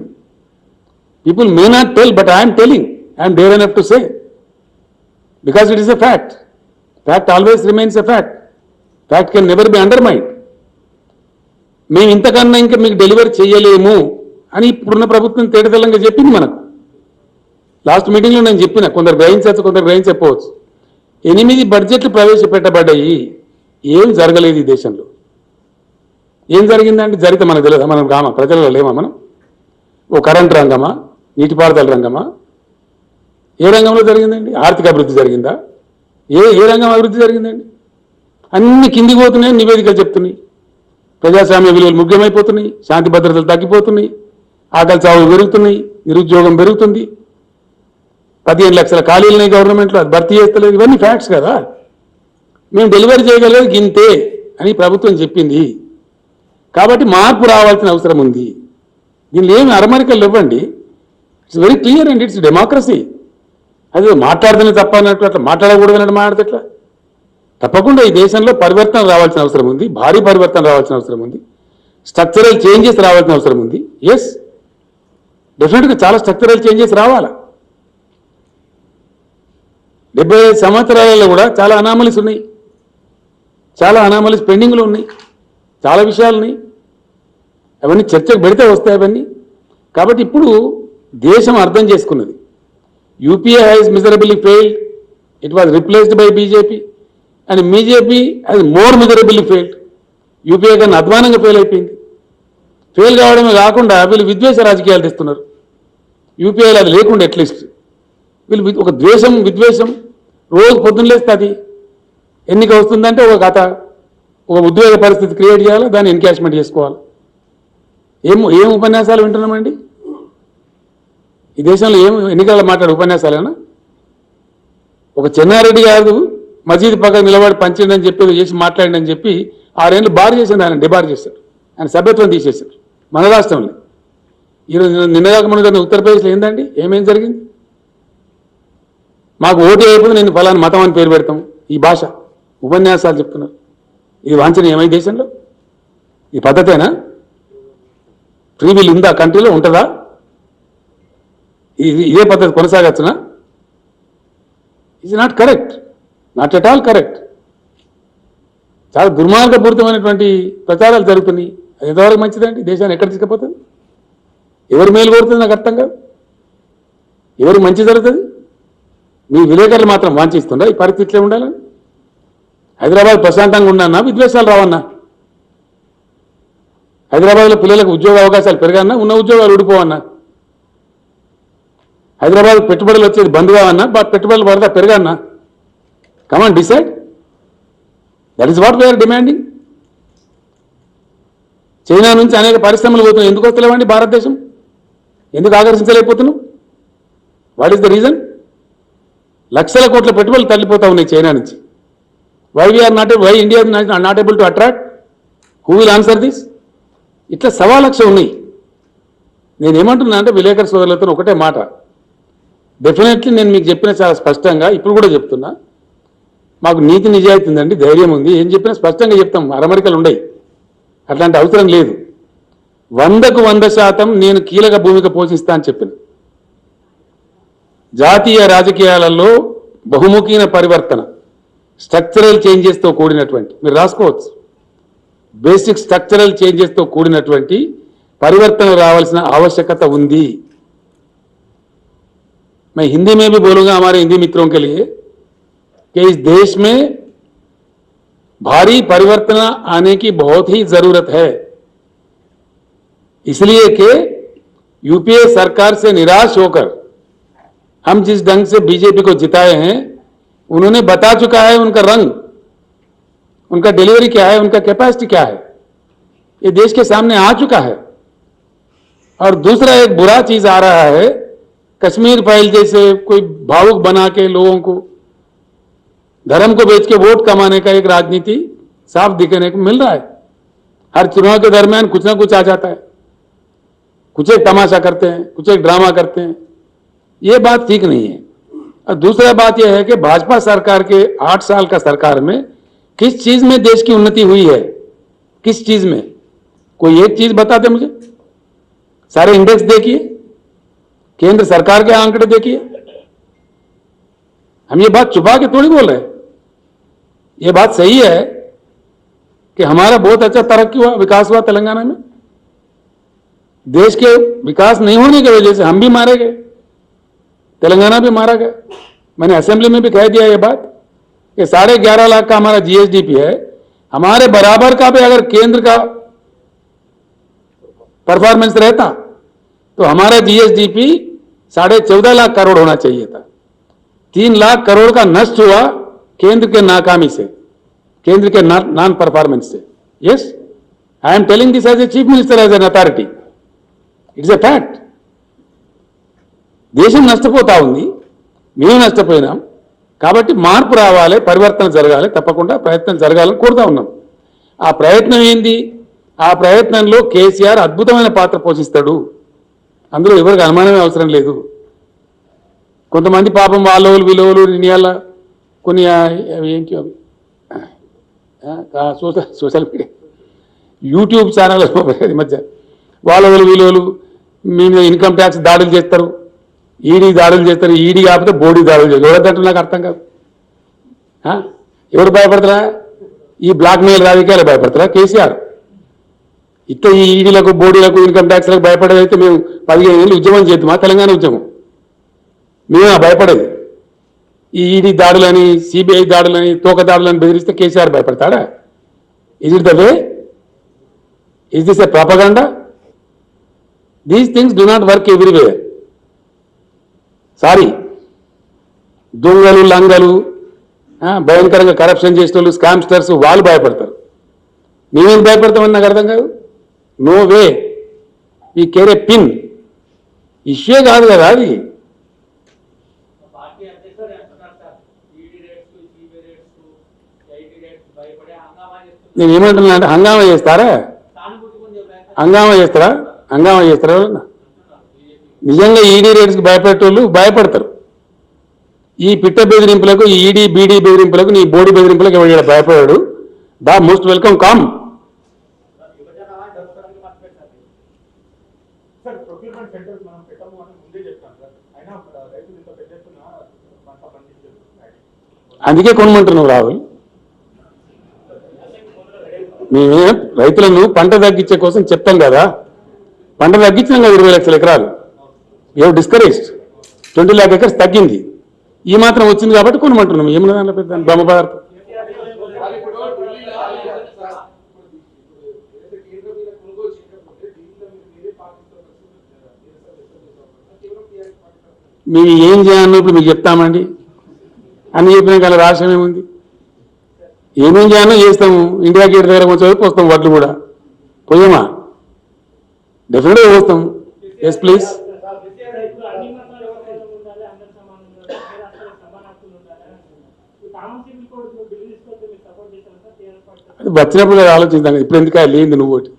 People may not tell, but I am telling. I am dare enough to say. Because it is a fact. Fact always remains a fact. Fact can never be undermined. మేము ఇంతకన్నా ఇంకా మీకు delivery చేయలేము అని ఇప్పుడున్న ప్రభుత్వం తేటతెల్లంగా చెప్పింది మనకు. లాస్ట్ మీటింగ్లో నేను చెప్పిన, కొందరు గ్రహించవచ్చు, కొందరు గ్రహించకపోవచ్చు. 8 బడ్జెట్లు ప్రవేశపెట్టబడ్డాయి. ఏం జరగలేదు ఈ దేశంలో. ఏం జరిగిందంటే జరిగితే మనకు తెలియదా? మనం రామా ప్రజలలో లేమా? మనం ఓ కరెంట్ రంగమా, నీటిపారుదల రంగమా, ఏ రంగంలో జరిగిందండి? ఆర్థిక అభివృద్ధి జరిగిందా? ఏ రంగం అభివృద్ధి జరిగిందండి? అన్ని కిందికి పోతున్నాయి, నివేదికలు చెప్తున్నాయి. ప్రజాస్వామ్య విలువలు ముఖ్యమైపోతున్నాయి, శాంతి భద్రతలు తగ్గిపోతున్నాయి, ఆకలి చావులు పెరుగుతున్నాయి, నిరుద్యోగం పెరుగుతుంది, 15 లక్షల ఖాళీలున్నాయి గవర్నమెంట్లో, అది భర్తీ చేస్తలేదు. ఇవన్నీ ఫ్యాక్ట్స్ కదా. మేము డెలివరీ చేయగలిగేది గింతే అని ప్రభుత్వం చెప్పింది. కాబట్టి మార్పు రావాల్సిన అవసరం ఉంది. దీనిలో ఏమి అరమరికలు ఇవ్వండి. It's very clear and it's democracy. అది మాట్లాడుతున్న తప్ప అన్నట్టు అట్లా మాట్లాడకూడదు అన్నట్టు మాట్లాడితే ఎట్లా? తప్పకుండా ఈ దేశంలో పరివర్తన రావాల్సిన అవసరం ఉంది, భారీ పరివర్తన రావాల్సిన అవసరం ఉంది, స్ట్రక్చరల్ చేంజెస్ రావాల్సిన అవసరం ఉంది. ఎస్, డెఫినెట్గా చాలా స్ట్రక్చరల్ చేంజెస్ రావాలా. 75 సంవత్సరాలలో కూడా చాలా అనామలీస్ ఉన్నాయి, చాలా అనామలీస్ పెండింగ్లో ఉన్నాయి, చాలా విషయాలు ఉన్నాయి. అవన్నీ చర్చకు పెడితే వస్తాయి అవన్నీ. కాబట్టి ఇప్పుడు దేశం అర్థం చేసుకున్నది. UPA has miserably failed, it was replaced by BJP and BJP has more miserably failed. UPA కన్నా అధ్వానంగా ఫెయిల్ అయిపోయింది. ఫెయిల్ కావడమే కాకుండా వీళ్ళు విద్వేష రాజకీయాలు తెస్తున్నారు. యూపీఐలో అది లేకుండా అట్లీస్ట్ వీళ్ళు ఒక ద్వేషం, విద్వేషం రోజు పొద్దున్న లేస్తే అది ఎన్నిక వస్తుందంటే ఒక కథ, ఒక ఉద్వేగ పరిస్థితి క్రియేట్ చేయాలి, దాన్ని ఎన్కాష్మెంట్ చేసుకోవాలి. ఏం ఉపన్యాసాలు వింటున్నామండి ఈ దేశంలో? ఎన్నికల మాట్లాడే ఉపన్యాసాలేనా? ఒక చెన్నారెడ్డి గారు మసీదు పక్కన నిలబడి పంచిండని చెప్పి చేసి మాట్లాడిందని చెప్పి 6 ఏళ్ళు బార్ చేసింది, ఆయన డిబార్ చేశారు, ఆయన సభ్యత్వం తీసేశారు మన రాష్ట్రంలో. ఈరోజు నిన్నగాక మన ఉత్తరప్రదేశ్లో ఏందండి, ఏమేం జరిగింది? మాకు ఓటు అయిపోయింది, నేను ఫలానా మతం అని పేరు పెడతాం. ఈ భాష ఉపన్యాసాలు చెప్తున్నారు. ఇది వాంఛనీయమై దేశంలో? ఈ పద్ధతేనా? ఫ్రీ విల్ ఉందా కంట్రీలో? ఉంటుందా? ఇదే పద్ధతి కొనసాగచ్చునా? It's not correct, not at all correct. చాలా దుర్మార్గపూరితమైనటువంటి ప్రచారాలు జరుగుతున్నాయి. అది ఎంతవరకు మంచిదండి? దేశాన్ని ఎక్కడ తీసుకుపోతుంది? ఎవరు మేలు కోరుతుంది నాకు అర్థం కాదు. ఎవరు మంచి జరుగుతుంది? మీ విలేకరులు మాత్రం వాంఛిస్తుందా ఈ పరిస్థితిలో ఉండాలని? హైదరాబాద్ ప్రశాంతంగా ఉండన్నా, విద్వేషాలు రావన్నా? హైదరాబాద్లో పిల్లలకు ఉద్యోగ అవకాశాలు పెరగన్నా, ఉన్న ఉద్యోగాలు ఊడిపోవన్నా? హైదరాబాద్ పెట్టుబడులు వచ్చేది బంద్ కావన్నా, పెట్టుబడులు పడతా పెరగన్నా? Come on decide. That is what we are demanding. China నుంచి అనేక పరిశ్రమలు పోతున్నాయి, ఎందుకు వస్తలేవండి భారతదేశం? ఎందుకు ఆకర్షించలేకపోతున్నాం? What is the reason? లక్షల కోట్ల పెట్టుబడులు తల్లిపోతా ఉన్నాయి చైనా నుంచి. Why India not able to attract? Who will answer this? ఇట్లా 1,00,000 ఉన్నాయి. నేనేమంటున్నా అంటే విలేకరు సోదరులతో ఒకటే మాట, డెఫినెట్లీ నేను మీకు చెప్పిన చాలా స్పష్టంగా ఇప్పుడు కూడా చెప్తున్నా, మాకు నీతి నిజాయితీ ఉందండి, ధైర్యం ఉంది, ఏం చెప్పినా స్పష్టంగా చెప్తాం, అరమరికలు ఉండయి, అట్లాంటి అవసరం లేదు. 100కు 100% నేను కీలక భూమిక పోషిస్తా అని చెప్పిన. జాతీయ రాజకీయాలలో బహుముఖీన పరివర్తన, స్ట్రక్చరల్ చేంజెస్తో కూడినటువంటి, మీరు రాసుకోవచ్చు, బేసిక్ స్ట్రక్చరల్ చేంజెస్తో కూడినటువంటి పరివర్తన రావాల్సిన आवश्यकता ఉంది. मैं हिंदी में भी बोलूंगा हमारे हिंदी मित्रों के लिए कि इस देश में भारी परिवर्तन आने की बहुत ही जरूरत है, इसलिए कि यूपीए सरकार से निराश होकर हम जिस ढंग से बीजेपी को जिताए हैं, उन्होंने बता चुका है उनका रंग, उनका डिलीवरी क्या है, उनका कैपेसिटी क्या है, ये देश के सामने आ चुका है. और दूसरा एक बुरा चीज आ रहा है, कश्मीर फाइल जैसे कोई भावुक बना के लोगों को धर्म को बेच के वोट कमाने का एक राजनीति साफ दिखने को मिल रहा है. हर चुनाव के दरमियान कुछ ना कुछ आ जाता है, कुछ एक तमाशा करते हैं, कुछ एक ड्रामा करते हैं. ये बात ठीक नहीं है. और दूसरा बात यह है कि भाजपा सरकार के 8 साल का सरकार में किस चीज में देश की उन्नति हुई है? किस चीज में? कोई एक चीज बताते मुझे. सारे इंडेक्स देखिए, केंद्र सरकार के आंकड़े देखिए. हम ये बात छुपा के थोड़ी बोल रहे हैं. ये बात सही है कि हमारा बहुत अच्छा तरक्की हुआ, विकास हुआ तेलंगाना में. देश के विकास नहीं होने की वजह से हम भी मारे गए, तेलंगाना भी मारा गया. मैंने असेंबली में भी कह दिया ये बात कि 11.5 लाख का हमारा जीएसडीपी है, हमारे बराबर का भी अगर केंद्र का परफॉर्मेंस रहता तो हमारा जीएसडीपी 14.5 लाख करोड़ होना चाहिए था। 3 लाख करोड़ का नष्ट हुआ केंद्र के नाकामी से, केंद्र के नॉन परफॉर्मेंस से। Yes, I am telling this as a chief minister, as an authority, it's a fact. దేశం నష్టపోతా ఉంది, మేము నష్టపోయినాం. కాబట్టి మార్పు రావాలి, పరివర్తన జరగాలి, తప్పకుండా ప్రయత్నం జరగాలని కోరుతా ఉన్నాం. ఆ ప్రయత్నం ఏంది? ఆ ప్రయత్నంలో కేసీఆర్ అద్భుతమైన పాత్ర పోషిస్తాడు, అందులో ఎవరికి అనుమానమే అవసరం లేదు. కొంతమంది పాపం వాళ్ళోలు విలువలు నియాల కొన్ని ఏంటి అవి సోషల్ మీడియా యూట్యూబ్ ఛానల్ ఈ మధ్య వాళ్ళోలు విలువలు మీ మీద ఇన్కమ్ ట్యాక్స్ దాడులు చేస్తారు, ఈడీ దాడులు చేస్తారు, ఈడీ కాకపోతే బోడీ దాడులు చేస్తారు. ఎవరిదంటే నాకు అర్థం కాదు. ఎవరు భయపడతారా? ఈ బ్లాక్ మెయిల్ రాజకీయాలు భయపడతారా? కేసీఆర్ ఇట్లా ఈ ఈడీలకు బోడీలకు ఇన్కమ్ ట్యాక్స్లకు భయపడేదైతే మేము 15 ఏళ్ళు ఉద్యమం చేద్దామా? తెలంగాణ ఉద్యమం మేము భయపడేది. ఈ ఈడీ దాడులని, సిబిఐ దాడులని, తోక దాడులని బెదిరిస్తే కేసీఆర్ భయపడతాడా? Is it the way? Is this a propaganda? These things do not work everywhere. Sorry, దొంగలు లంగలు భయంకరంగా కరప్షన్ చేసిన వాళ్ళు, స్కామ్స్టర్స్ వాళ్ళు భయపడతారు. మేమేం భయపడతామని నాకు అర్థం కాదు. నో వే, ఈ కేరే పిన్ ఇష్యూ కాదు కదా అది. పార్టీ అధ్యక్షుడు అంటున్నారు sir, ED rates, CBI rates, IT rates భయపడే హంగామా చేస్తున్నారు. నేను ఏమంటున్నా అంటే హంగామా చేస్తారా? సానుభూతి పొందే ప్రయత్నం హంగామా చేస్తారా? హంగామా చేస్తారా? నిజంగా ఈడీ రేట్స్కి భయపెట్టేవాళ్ళు భయపడతారు. ఈ పిట్ట బెదిరింపులకు, ఈ ఈడీ బీడీ బెదిరింపులకు, నీ బోడీ బెదిరింపులకు ఎవరు భయపడాడు? The most welcome come. Sir, procurement centres మనం పెట్టము అని ముందే చెప్తాం సార్, అయినా రైతులు ఇంత పెద్ద ఎత్తున పంట పండించారు. అందుకే కొనమంటున్నావు రాహుల్. మేమే రైతులను పంట తగ్గించే కోసం చెప్తాం కదా. పంట తగ్గించినాం కదా 20 లక్షల ఎకరాలు. ఏవో డిస్కరేజ్డ్ 20 lakh acres తగ్గింది. ఈ మాత్రం వచ్చింది కాబట్టి కొనమంటున్నాం. ఏమన్నా దాంట్లో పెద్ద బ్రహ్మ పదార్థం. మేము ఏం చేయాలో ఇప్పుడు మీకు చెప్తామండి. అన్ని చెప్పినా కానీ రాష్ట్రం ఏముంది? ఏమేం చేయాలో చేస్తాము. ఇండియా గేట్ దగ్గర కొంచెం వైపు వస్తాం. వడ్లు కూడా పోయామా? డెఫినెట్గా పోస్తాం. Yes please. అది వచ్చినప్పుడు ఆలోచిస్తాను. ఇప్పుడు ఎందుకు లేనిది నువ్వు ఒకటి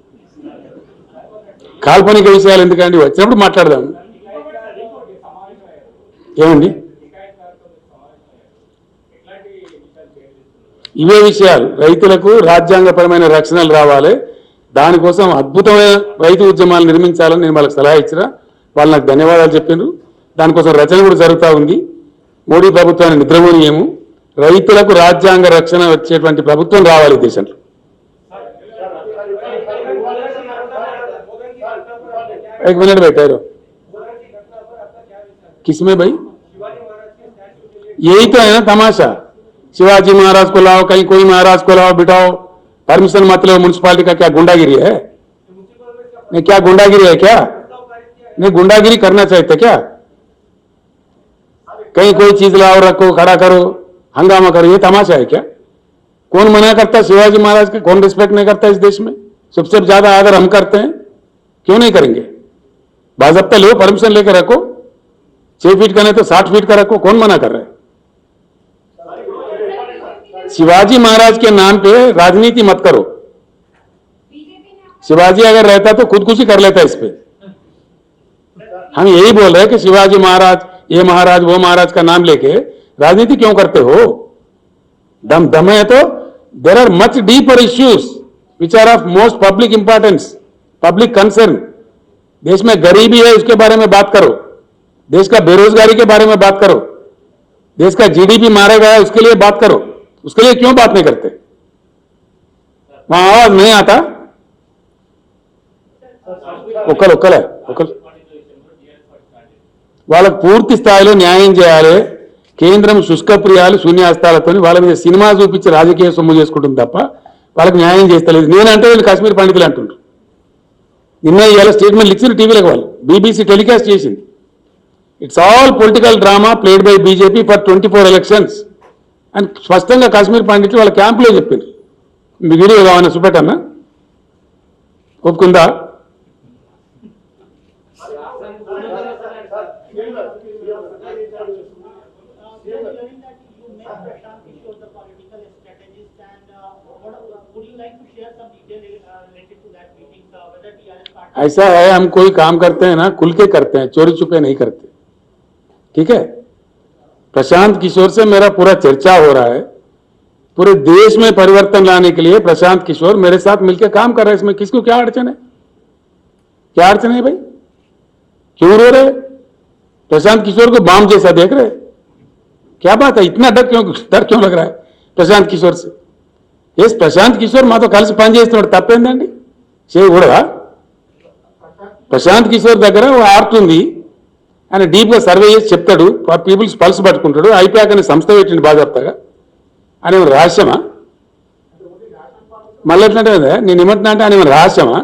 కాల్పనిక విషయాలు ఎందుకండి? వచ్చినప్పుడు మాట్లాడదాం. ఏమండి ఇవే విషయాలు? రైతులకు రాజ్యాంగపరమైన రక్షణలు రావాలి, దానికోసం అద్భుతమైన రైతు ఉద్యమాలు నిర్మించాలని నేను వాళ్ళకి సలహా ఇచ్చిన. వాళ్ళు నాకు ధన్యవాదాలు చెప్పారు. దానికోసం రచన కూడా జరుగుతూ ఉంది. మోడీ ప్రభుత్వాన్ని నిద్రపోనీయము. రైతులకు రాజ్యాంగ రక్షణ వచ్చేటువంటి ప్రభుత్వం రావాలి దేశంలో. एक मिनट बैठे रहो. किसमें भाई? यही तो है ना तमाशा. शिवाजी महाराज को लाओ, कहीं कोई महाराज को लाओ, बिठाओ, परमिशन मत लो. म्युनिसिपालिटी का क्या गुंडागिरी है? नहीं, क्या गुंडागिरी है क्या? नहीं, गुंडागिरी करना चाहिए था क्या? कहीं कोई चीज लाओ, रखो, खड़ा करो, हंगामा करो, ये तमाशा है क्या? कौन मना करता? शिवाजी महाराज के कौन रिस्पेक्ट नहीं करता इस देश में? सबसे ज्यादा आदर हम करते हैं, क्यों नहीं करेंगे? बाज़ाब्ता लो, परमिशन लेकर रखो. 6 फीट का नहीं तो 60 फीट का रखो. कौन मना कर रहा है? शिवाजी महाराज के नाम पे राजनीति मत करो. शिवाजी अगर रहता तो खुदकुशी कर लेता इस पे. हम यही बोल रहे हैं कि शिवाजी महाराज, ये महाराज, वो महाराज का नाम लेके राजनीति क्यों करते हो? दम है तो there are much deeper issues which are of most public importance, public concern. देश में गरीबी है, उसके बारे में बात करो. देश का बेरोजगारी के बारे में बात करो. देश का जीडीपी मारा गया, उसके लिए बात करो. उसके लिए क्यों बात नहीं करते? वहां आवाज नहीं आता. ఒక్కలే వాళ్ళకు పూర్తి స్థాయిలో న్యాయం చేయాలి. కేంద్రం శుష్కప్రియాలు శూన్యాస్తాలతో వాళ్ళ మీద సినిమా చూపించి రాజకీయ సొమ్ము చేసుకుంటుంది తప్ప వాళ్ళకి న్యాయం చేస్తలేదు. నేనంటే వీళ్ళు కాశ్మీర్ పండితులు అంటుండ్రు. నిన్న ఇవాళ స్టేట్మెంట్ ఇచ్చిన టీవీలకు వాళ్ళు బీబీసీ టెలికాస్ట్ చేసింది. It's all political drama played by BJP for 24 elections అని స్పష్టంగా కాశ్మీర్ పండిట్లు వాళ్ళ క్యాంపులో చెప్పింది. మీ వీడియో కావాలని చూపెట్టన్నా, ఒప్పుకుందా? We are hearing that you met Prashant Kishore, the political strategist, and would you like to share some detail related to that meeting, whether TRS party? ऐसा है, हम कोई काम करते हैं ना खुल के करते हैं, चोरी छुपे नहीं करते, ठीक है? प्रशांत किशोर से मेरा पूरा चर्चा हो रहा है. पूरे देश में परिवर्तन लाने के लिए प्रशांत किशोर मेरे साथ मिलकर काम कर रहे हैं. इसमें किसको क्या अड़चन है? क्या अड़चन है भाई? क्यों रो रहे? प्रशांत किशोर को बाम जैसा देख रहे? क्या बात है? इतना डर क्यों लग रहा है प्रशांत किशोर से? यस, प्रशांत किशोर మాతో కలిసి పనిచేస్తున్నాడు, తప్పేందండి? చేయకూడదా? ప్రశాంత్ కిషోర్ దగ్గర ఓ ఆర్ట్ ఉంది, ఆయన డీప్గా సర్వే చేసి చెప్తాడు, పీపుల్స్ పల్స్ పట్టుకుంటాడు. ఐపాక్ అనే సంస్థ పెట్టింది బాధ్యతగా. అని రహస్యమా? మళ్ళీ ఎట్లంటే నేను ఏమంటున్నా అంటే ఆయన రహస్యమా?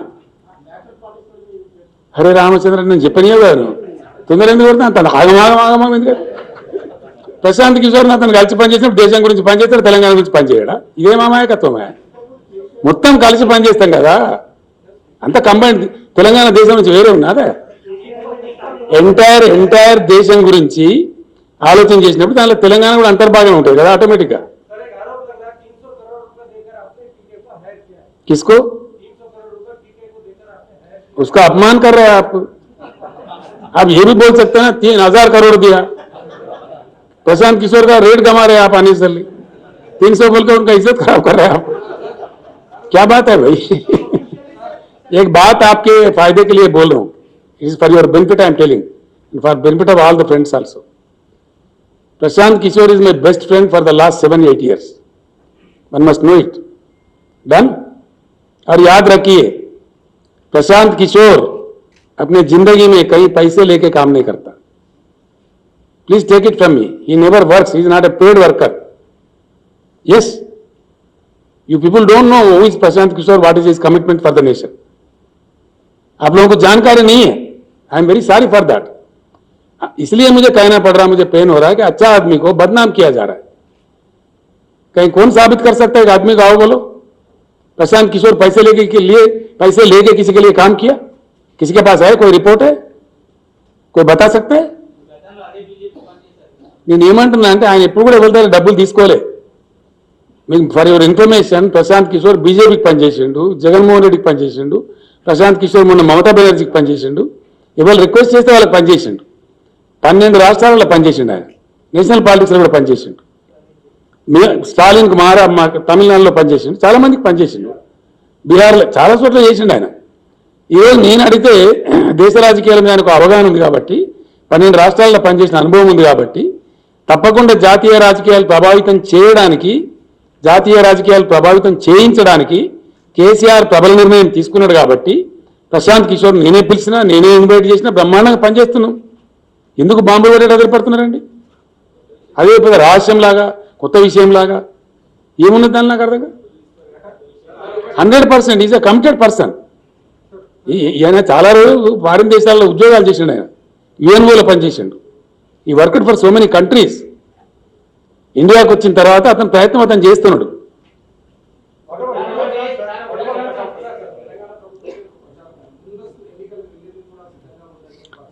హరే రామచంద్ర, నేను చెప్పనియో కాదు, తొందర ఎందుకు కొడుతున్నా అంత ఆగమాగమాగమా ఎందుకంటే ప్రశాంత్ కిషోర్ అతను కలిసి పనిచేసినప్పుడు దేశం గురించి పనిచేస్తాడు, తెలంగాణ గురించి పనిచేయడా? ఇదే మామాయకత్వమే. మొత్తం కలిసి పనిచేస్తాం కదా, అంత కంబైన్. తెలంగాణ దేశం నుంచి వేరే ఉన్నదే. ఎంటైర్ దేశం గురించి ఆలోచన చేసినప్పుడు దానిలో తెలంగాణ కూడా అంతర్భాగం ఉంటుంది కదా ఆటోమేటిక్గా. किसको? उसका अपमान कर रहे हैं आप ये भी बोल सकते हैं ना 3000 करोड़ दिया, प्रशांत किशोर का रेट कमा रहे हैं आप अनिसरली, 300 बोलकर उनका इज्जत खराब कर रहे हैं आप. क्या बात है भाई? एक बात आपके फायदे के लिए बोल रहा हूं, it is for your benefit I am telling, for benefit of all the friends also. Prashant Kishor is my best friend for the last 7-8 years. One must know it. Done? और याद रखिए, प्रशांत किशोर अपने जिंदगी में कहीं पैसे लेके काम नहीं करता. Please take it from me, he never works, he is not a paid worker. Yes, you people don't know who is Prashant Kishor, what is his commitment for the nation. आप लोगों को जानकारी नहीं है. I am very sorry for that. इसलिए मुझे कहना पड़ रहा है, मुझे पेन हो रहा है कि अच्छा आदमी को बदनाम किया जा रहा है. कहीं कौन साबित कर सकता है एक आदमी का? आओ बोलो, प्रशांत किशोर पैसे लेके किसी के लिए काम किया? किसी के पास है कोई रिपोर्ट है? कोई बता सकता है? నేను ఏమంటున్నా అంటే ఆయన ఎప్పుడు కూడా ఎవరి దగ్గర డబ్బులు తీసుకోలే. మీకు for your information, Prashant Kishor బీజేపీకి పనిచేసిండు, జగన్మోహన్ రెడ్డికి పనిచేసిండు, ప్రశాంత్ కిషోర్ మొన్న మమతా బెనర్జీకి పనిచేసిండు. ఎవరు రిక్వెస్ట్ చేస్తే వాళ్ళకి పనిచేసిండు. 12 రాష్ట్రాలలో పనిచేసిండు ఆయన. నేషనల్ పాలిటిక్స్లో కూడా పనిచేసిండు. స్టాలిన్ తమిళనాడులో పనిచేసిండు, చాలా మందికి పనిచేసిండు, బీహార్లో చాలా చోట్ల చేసిండు ఆయన. ఈరోజు నేను అడిగితే దేశ రాజకీయాల మీద ఆయనకు అవగాహన ఉంది కాబట్టి, 12 రాష్ట్రాల్లో పనిచేసిన అనుభవం ఉంది కాబట్టి, తప్పకుండా జాతీయ రాజకీయాలు ప్రభావితం చేయించడానికి కేసీఆర్ ప్రబల నిర్ణయం తీసుకున్నాడు కాబట్టి, ప్రశాంత్ కిషోర్ నేనే పిలిచినా, నేనే ఇన్వైట్ చేసినా బ్రహ్మాండంగా పనిచేస్తున్నాం. ఎందుకు బాంబు పెట్టేట ఎదురుపడుతున్నారండి? అదే పెద్ద రహస్యంలాగా, కొత్త విషయంలాగా ఏమున్నది దాని నాకు అర్థంగా. 100% ఈజ్ అ కమిటెడ్ పర్సన్. ఈయన చాలా రోజులు ఫారిన్ దేశాల్లో ఉద్యోగాలు చేసిండు. ఆయన యుఎన్ఓలో పనిచేసిండు. ఈ worked for so many countries. ఇండియాకు వచ్చిన తర్వాత అతని ప్రయత్నం అతను చేస్తున్నాడు.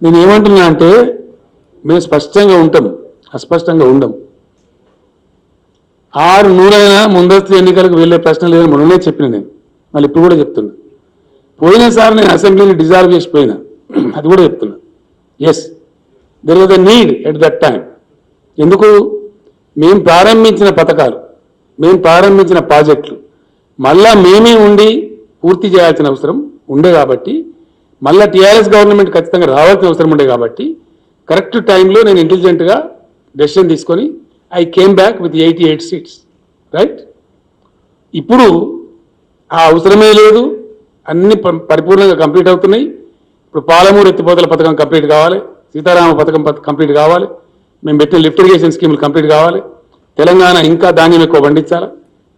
నేను ఏమంటున్నా అంటే, మేము స్పష్టంగా ఉంటాం, అస్పష్టంగా ఉండం. 600 ముందస్తు ఎన్నికలకు వెళ్లే ప్రశ్న లేదని మొన్ననే చెప్పిన నేను, మళ్ళీ ఇప్పుడు కూడా చెప్తున్నా. పోయినసారి నేను అసెంబ్లీని డిజాల్వ్ చేసిపోయినా, అది కూడా చెప్తున్నా. Yes, there was a need at that time. ఎందుకు? మేము ప్రారంభించిన పథకాలు, మేము ప్రారంభించిన ప్రాజెక్టులు మళ్ళా మేమే ఉండి పూర్తి చేయాల్సిన అవసరం ఉండే కాబట్టి, మళ్ళా టీఆర్ఎస్ గవర్నమెంట్ ఖచ్చితంగా రావాల్సిన అవసరం ఉండే కాబట్టి, కరెక్ట్ టైంలో నేను ఇంటెలిజెంట్గా డెసిషన్ తీసుకొని I came back with 88 seats, right? ఇప్పుడు ఆ అవసరమే లేదు, అన్ని పరిపూర్ణంగా కంప్లీట్ అవుతున్నాయి. ఇప్పుడు పాలమూరు ఎత్తిపోతల పథకం కంప్లీట్ కావాలి, సీతారామ పథకం కంప్లీట్ కావాలి, మేము పెట్టిన లిఫ్ట్ ఇరిగేషన్ స్కీములు కంప్లీట్ కావాలి, తెలంగాణ ఇంకా ధాన్యం ఎక్కువ పండించాలి,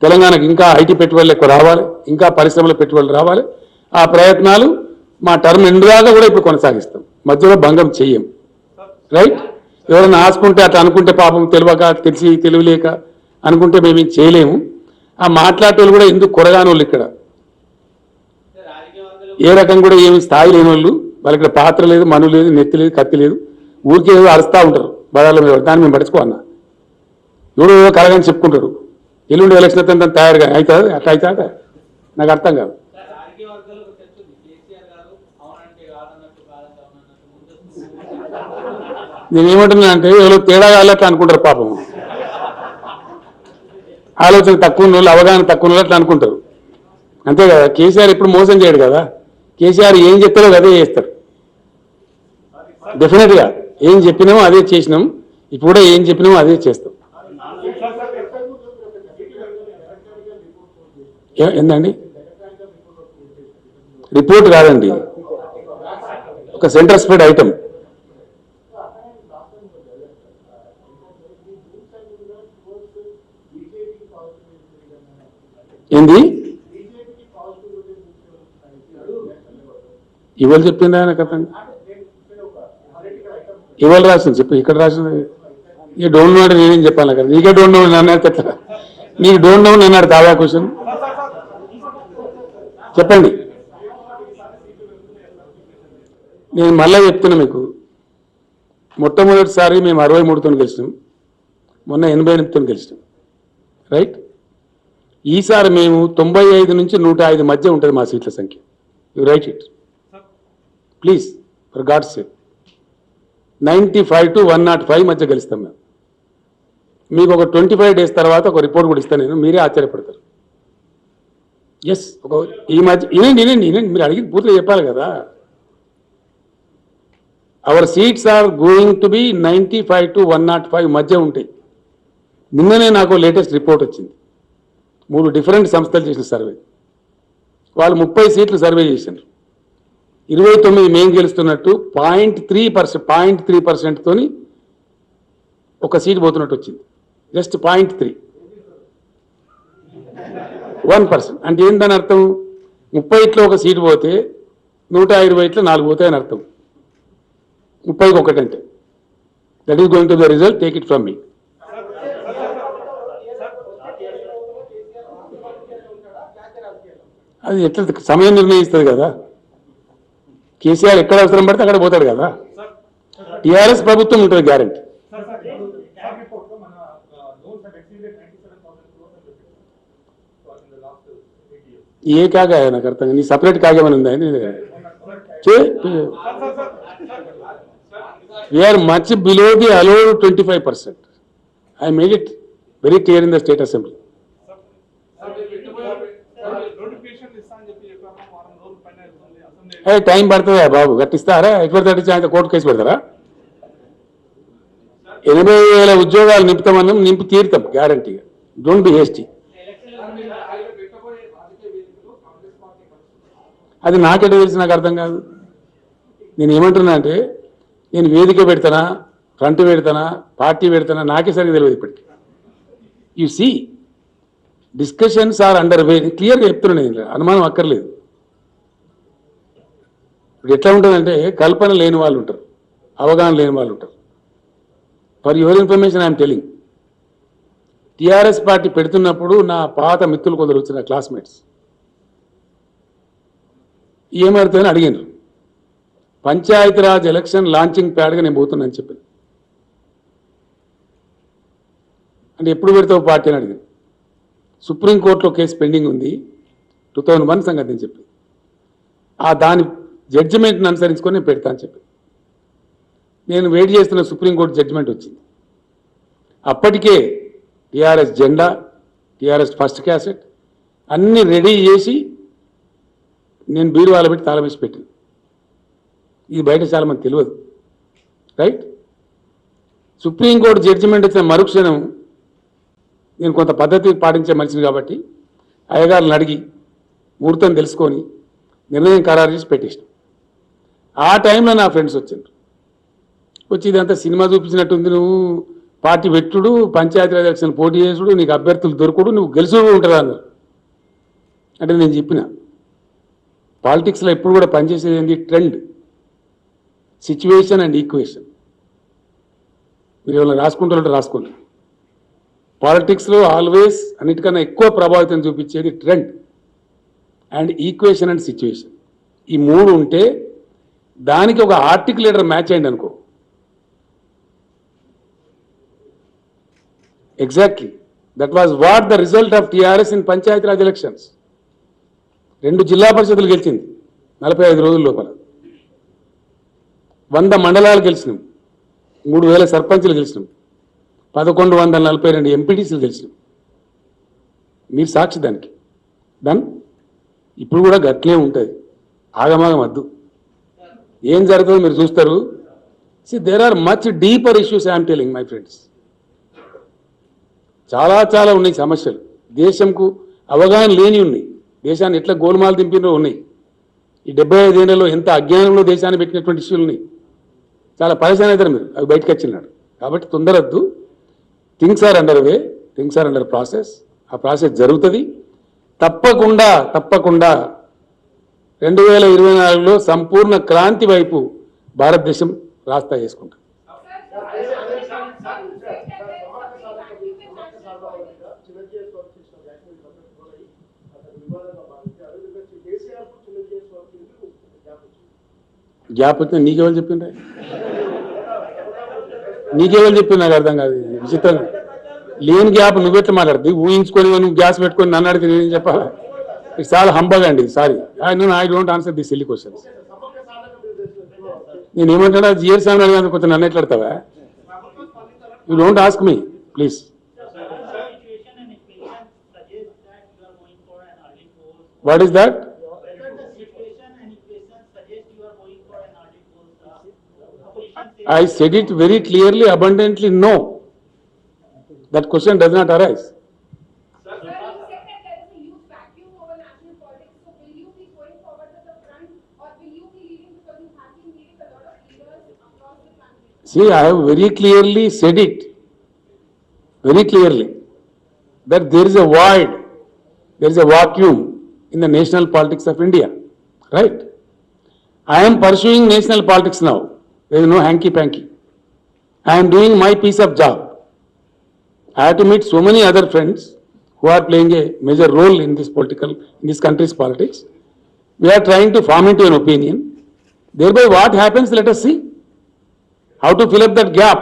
తెలంగాణకు ఇంకా ఐటీ పెట్టుబడులు ఎక్కువ రావాలి, ఇంకా పరిశ్రమల పెట్టుబడులు రావాలి. ఆ ప్రయత్నాలు మా టర్మ్ ఎండ్ దాకా కూడా ఇప్పుడు కొనసాగిస్తాం, మధ్యలో భంగం చెయ్యం. రైట్? ఎవరైనా ఆసుకుంటే అట్లా అనుకుంటే పాపం తెలియక తెలిసి తెలియలేక అనుకుంటే మేము చేయలేము. ఆ మాట్లాడేవాళ్ళు కూడా ఎందుకు కొరగాని వాళ్ళు ఇక్కడ ఏ రకం కూడా ఏమి స్థాయి లేని వాళ్ళు, వాళ్ళకి ఇక్కడ పాత్ర లేదు, మను లేదు, నెత్తి లేదు, కత్తి లేదు, ఊరికే ఏదో అరుస్తూ ఉంటారు బదాల మీద. దాన్ని మేము పడుచుకోన్నా, ఎవరు ఏదో కలగని చెప్పుకుంటారు. ఎల్లుండి ఎలక్షన్ అయితే తయారుగా అవుతుంది, అట్లా అవుతుందా నాకు అర్థం కాదు. నేను ఏమంటున్నా అంటే ఎవరో తేడా అట్లా అనుకుంటారు పాపం, ఆలోచన తక్కువ ఉన్న వాళ్ళు, అవగాహన తక్కువ ఉన్న వాళ్ళు అట్లా అనుకుంటారు. అంతే కదా, కేసీఆర్ ఎప్పుడు మోసం చేయడు కదా. కేసీఆర్ ఏం చెప్తారో అదే చేస్తారు. డెఫినెట్గా ఏం చెప్పినామో అదే చేసినాం, ఇప్పుడు కూడా ఏం చెప్పినామో అదే చేస్తాం. ఏందండి రిపోర్ట్ కాదండి, ఒక సెంటర్ స్ప్రెడ్ ఐటమ్. ఏంది ఇవాళ చెప్పింది ఆయన కథ, ఇవాళ రాసింది చెప్పి ఇక్కడ రాసింది. ఈ డోంట్ నో అంటే నేనేం చెప్పాలి కదా, నీకే డోంట్ నో అన్నాడు కదా, నీకు డోంట్ నో అన్నాడు దాదా క్వశ్చన్ చెప్పండి. నేను మళ్ళీ చెప్తున్నా మీకు, మొట్టమొదటిసారి మేము 63తో గెలిచినాం, మొన్న 88తో గెలిచినాం. రైట్? ఈసారి మేము 95 నుంచి 105 మధ్య ఉంటుంది మా సీట్ల సంఖ్య. You write it please, for God's sake. 95 to 105 మధ్య గెలుస్తాం మేము. మీకు ఒక 25 days తర్వాత ఒక రిపోర్ట్ కూడా ఇస్తాను నేను, మీరే ఆశ్చర్యపడతారు. ఎస్, ఒక ఈ మధ్య వినండి, మీరు అడిగి పూర్తిగా చెప్పాలి కదా. Our seats are going to be 95 to 105 మధ్య ఉంటాయి. నిన్ననే నాకు లేటెస్ట్ రిపోర్ట్ వచ్చింది, 3 డిఫరెంట్ సంస్థలు చేసిన సర్వే. వాళ్ళు 30 సీట్లు సర్వే చేశారు, 29 మేము గెలుస్తున్నట్టు 0.3% తోని ఒక సీట్ పోతున్నట్టు వచ్చింది. జస్ట్ 0.3, 1%. అంటే ఏందని అర్థం? 30లో ఒక సీటు పోతే 120లో 4 పోతాయని అర్థం. 30కి 1 అంటే that is going to the result, take it from మీ. అది ఎట్లా సమయం నిర్ణయిస్తుంది కదా. కేసీఆర్ ఎక్కడ అవసరం పడితే అక్కడ పోతాడు కదా. టీఆర్ఎస్ ప్రభుత్వం ఉంటుంది గ్యారెంటీ. ఏ కాగా నాకు అర్థం, నీ సపరేట్ కాగేమని ఉందా నీ దగ్గర? We are much below the allowed 25%. I made it very clear in the state assembly. Time పడుతుందా బాబు, గట్టిస్తారా? ఎటువంటి తట్టించి ఆయన కోర్టు కేసు పెడతారా? 80,000 ఉద్యోగాలు నింపుతామన్నాం, నింపి తీరుతాం గ్యారంటీగా. Don't be hasty. అది నాకెట తెలిసి నాకు అర్థం కాదు. నేను ఏమంటున్నా అంటే, నేను వేదిక పెడతానా, ఫ్రంట్ పెడతానా, పార్టీ పెడతానా, నాకే సరిగ్గా తెలియదు ఇప్పటికి. You see discussions are under way, క్లియర్గా చెప్తున్నాను, నేను అనుమానం అక్కర్లేదు. ఇప్పుడు ఎట్లా ఉంటుందంటే, కల్పన లేని వాళ్ళు ఉంటారు, అవగాహన లేని వాళ్ళు ఉంటారు. For your information I'm telling, TRS party పెడుతున్నప్పుడు నా పాత మిత్రులు కొందరు వచ్చిన క్లాస్మేట్స్ ఏమవుతుందని అడిగినారు. పంచాయతీరాజ్ ఎలక్షన్ లాంచింగ్ ప్యాడ్గా నేను పోతున్నాను చెప్పాను. అంటే ఎప్పుడు పెడతావు పార్టీ అని అడిగాను. సుప్రీంకోర్టులో కేసు పెండింగ్ ఉంది, 2001 సంగతి అని చెప్పి, దాని జడ్జిమెంట్ని అనుసరించుకొని నేను పెడతా అని చెప్పి నేను వెయిట్ చేస్తున్న సుప్రీంకోర్టు జడ్జిమెంట్ వచ్చింది. అప్పటికే టీఆర్ఎస్ జెండా, టీఆర్ఎస్ ఫస్ట్ క్యాసెట్ అన్నీ రెడీ చేసి నేను బీరువాల పెట్టి తాళం వేసి పెట్టాను. ఇది బయట చాలా మంది తెలియదు. రైట్? సుప్రీంకోర్టు జడ్జిమెంట్ వచ్చిన మరుక్షణం నేను కొంత పద్ధతి పాటించే మనిషిని కాబట్టి అయ్యగారులను అడిగి ముహూర్తం తెలుసుకొని నిర్ణయం ఖరారు చేసి పెట్టేసాను. ఆ టైంలో నా ఫ్రెండ్స్ వచ్చారు, వచ్చి ఇదంతా సినిమా చూపించినట్టుంది, నువ్వు పార్టీ పెట్టుడు, పంచాయతీరాజ్ ఎలక్షన్ పోటీ చేసుడు, నీకు అభ్యర్థులు దొరకడు, నువ్వు గెలుచుడు ఉంటుంది అన్నారు. అంటే నేను చెప్పిన పాలిటిక్స్లో ఎప్పుడు కూడా పనిచేసేది ఏంటి? Trend, situation and equation. మీరు ఏమైనా రాసుకుంటారంటే రాసుకోండి. పాలిటిక్స్లో ఆల్వేస్ అన్నిటికన్నా ఎక్కువ ప్రభావితం చూపించేది trend and equation and situation. ఈ మూడు ఉంటే దానికి ఒక ఆర్టికులేటర్ మ్యాచ్ అయింది అనుకో, exactly that was what the result of TRS in Panchayati Raj elections. 2 జిల్లా పరిషత్తులు గెలిచింది 45 రోజుల లోపల, 100 మండలాలు గెలిచినాం, 3000 సర్పంచ్లు గెలిచినాం, 1142 ఎంపీటీసీలు గెలిచినాం. మీరు సాక్షి దానికి. డన్. ఇప్పుడు కూడా గట్లే ఉంటుంది, ఆగమాగం వద్దు. ఏం జరుగుతుందో మీరు చూస్తారు. There are much deeper issues I'm telling my friends. చాలా చాలా ఉన్నాయి సమస్యలు, దేశంకు అవగాహన లేని ఉన్నాయి, దేశాన్ని ఎట్లా గోల్మాలు దింపినో ఉన్నాయి. ఈ 75 ఏళ్లలో ఎంత అజ్ఞానంలో దేశాన్ని పెట్టినటువంటి ఇష్యూలు ఉన్నాయి. చాలా పరిశాన్ అవుతారు మీరు అవి బయటకు వచ్చినాడు. కాబట్టి తొందరద్దు. Things are under way, things are under process. ఆ ప్రాసెస్ జరుగుతుంది తప్పకుండా. తప్పకుండా 2024లో సంపూర్ణ క్రాంతి వైపు భారతదేశం రాస్తా చేసుకుంటుంది. గ్యాప్ వచ్చిన నీకెవరు చెప్పిండ్రా? నీకెవరు చెప్పింది నాకు అర్థం కాదు. విచిత్రంగా లేని గ్యాప్ నువ్వెట్లా మాట్లాడుతుంది? ఊహించుకొని నువ్వు గ్యాస్ పెట్టుకొని నన్ను అడిగితే నేను చెప్పాలా? ఇట్స్ చాలా హంబగ్ అండి. Sorry, I don't answer the silly questions. నేను ఏమంటాడా జియర్ సార్ అడిగాను, కొంచెం నన్ను ఎట్లాడతావా? You don't ask me please. What is that? I said it very clearly, abundantly, no. That question does not arise. Sir, you said that there is a huge vacuum over national politics. So will you be going forward with the front, or will you be leading, because you have been meeting a lot of leaders across the country? See, I have very clearly said it, very clearly, that there is a void, there is a vacuum in the national politics of India, right? I am pursuing national politics now. There is no hanky-panky. I am doing my piece of job. I have to meet so many other friends who are playing a major role in this country's politics. We are trying to form into an opinion. Thereby what happens, let us see. How to fill up that gap.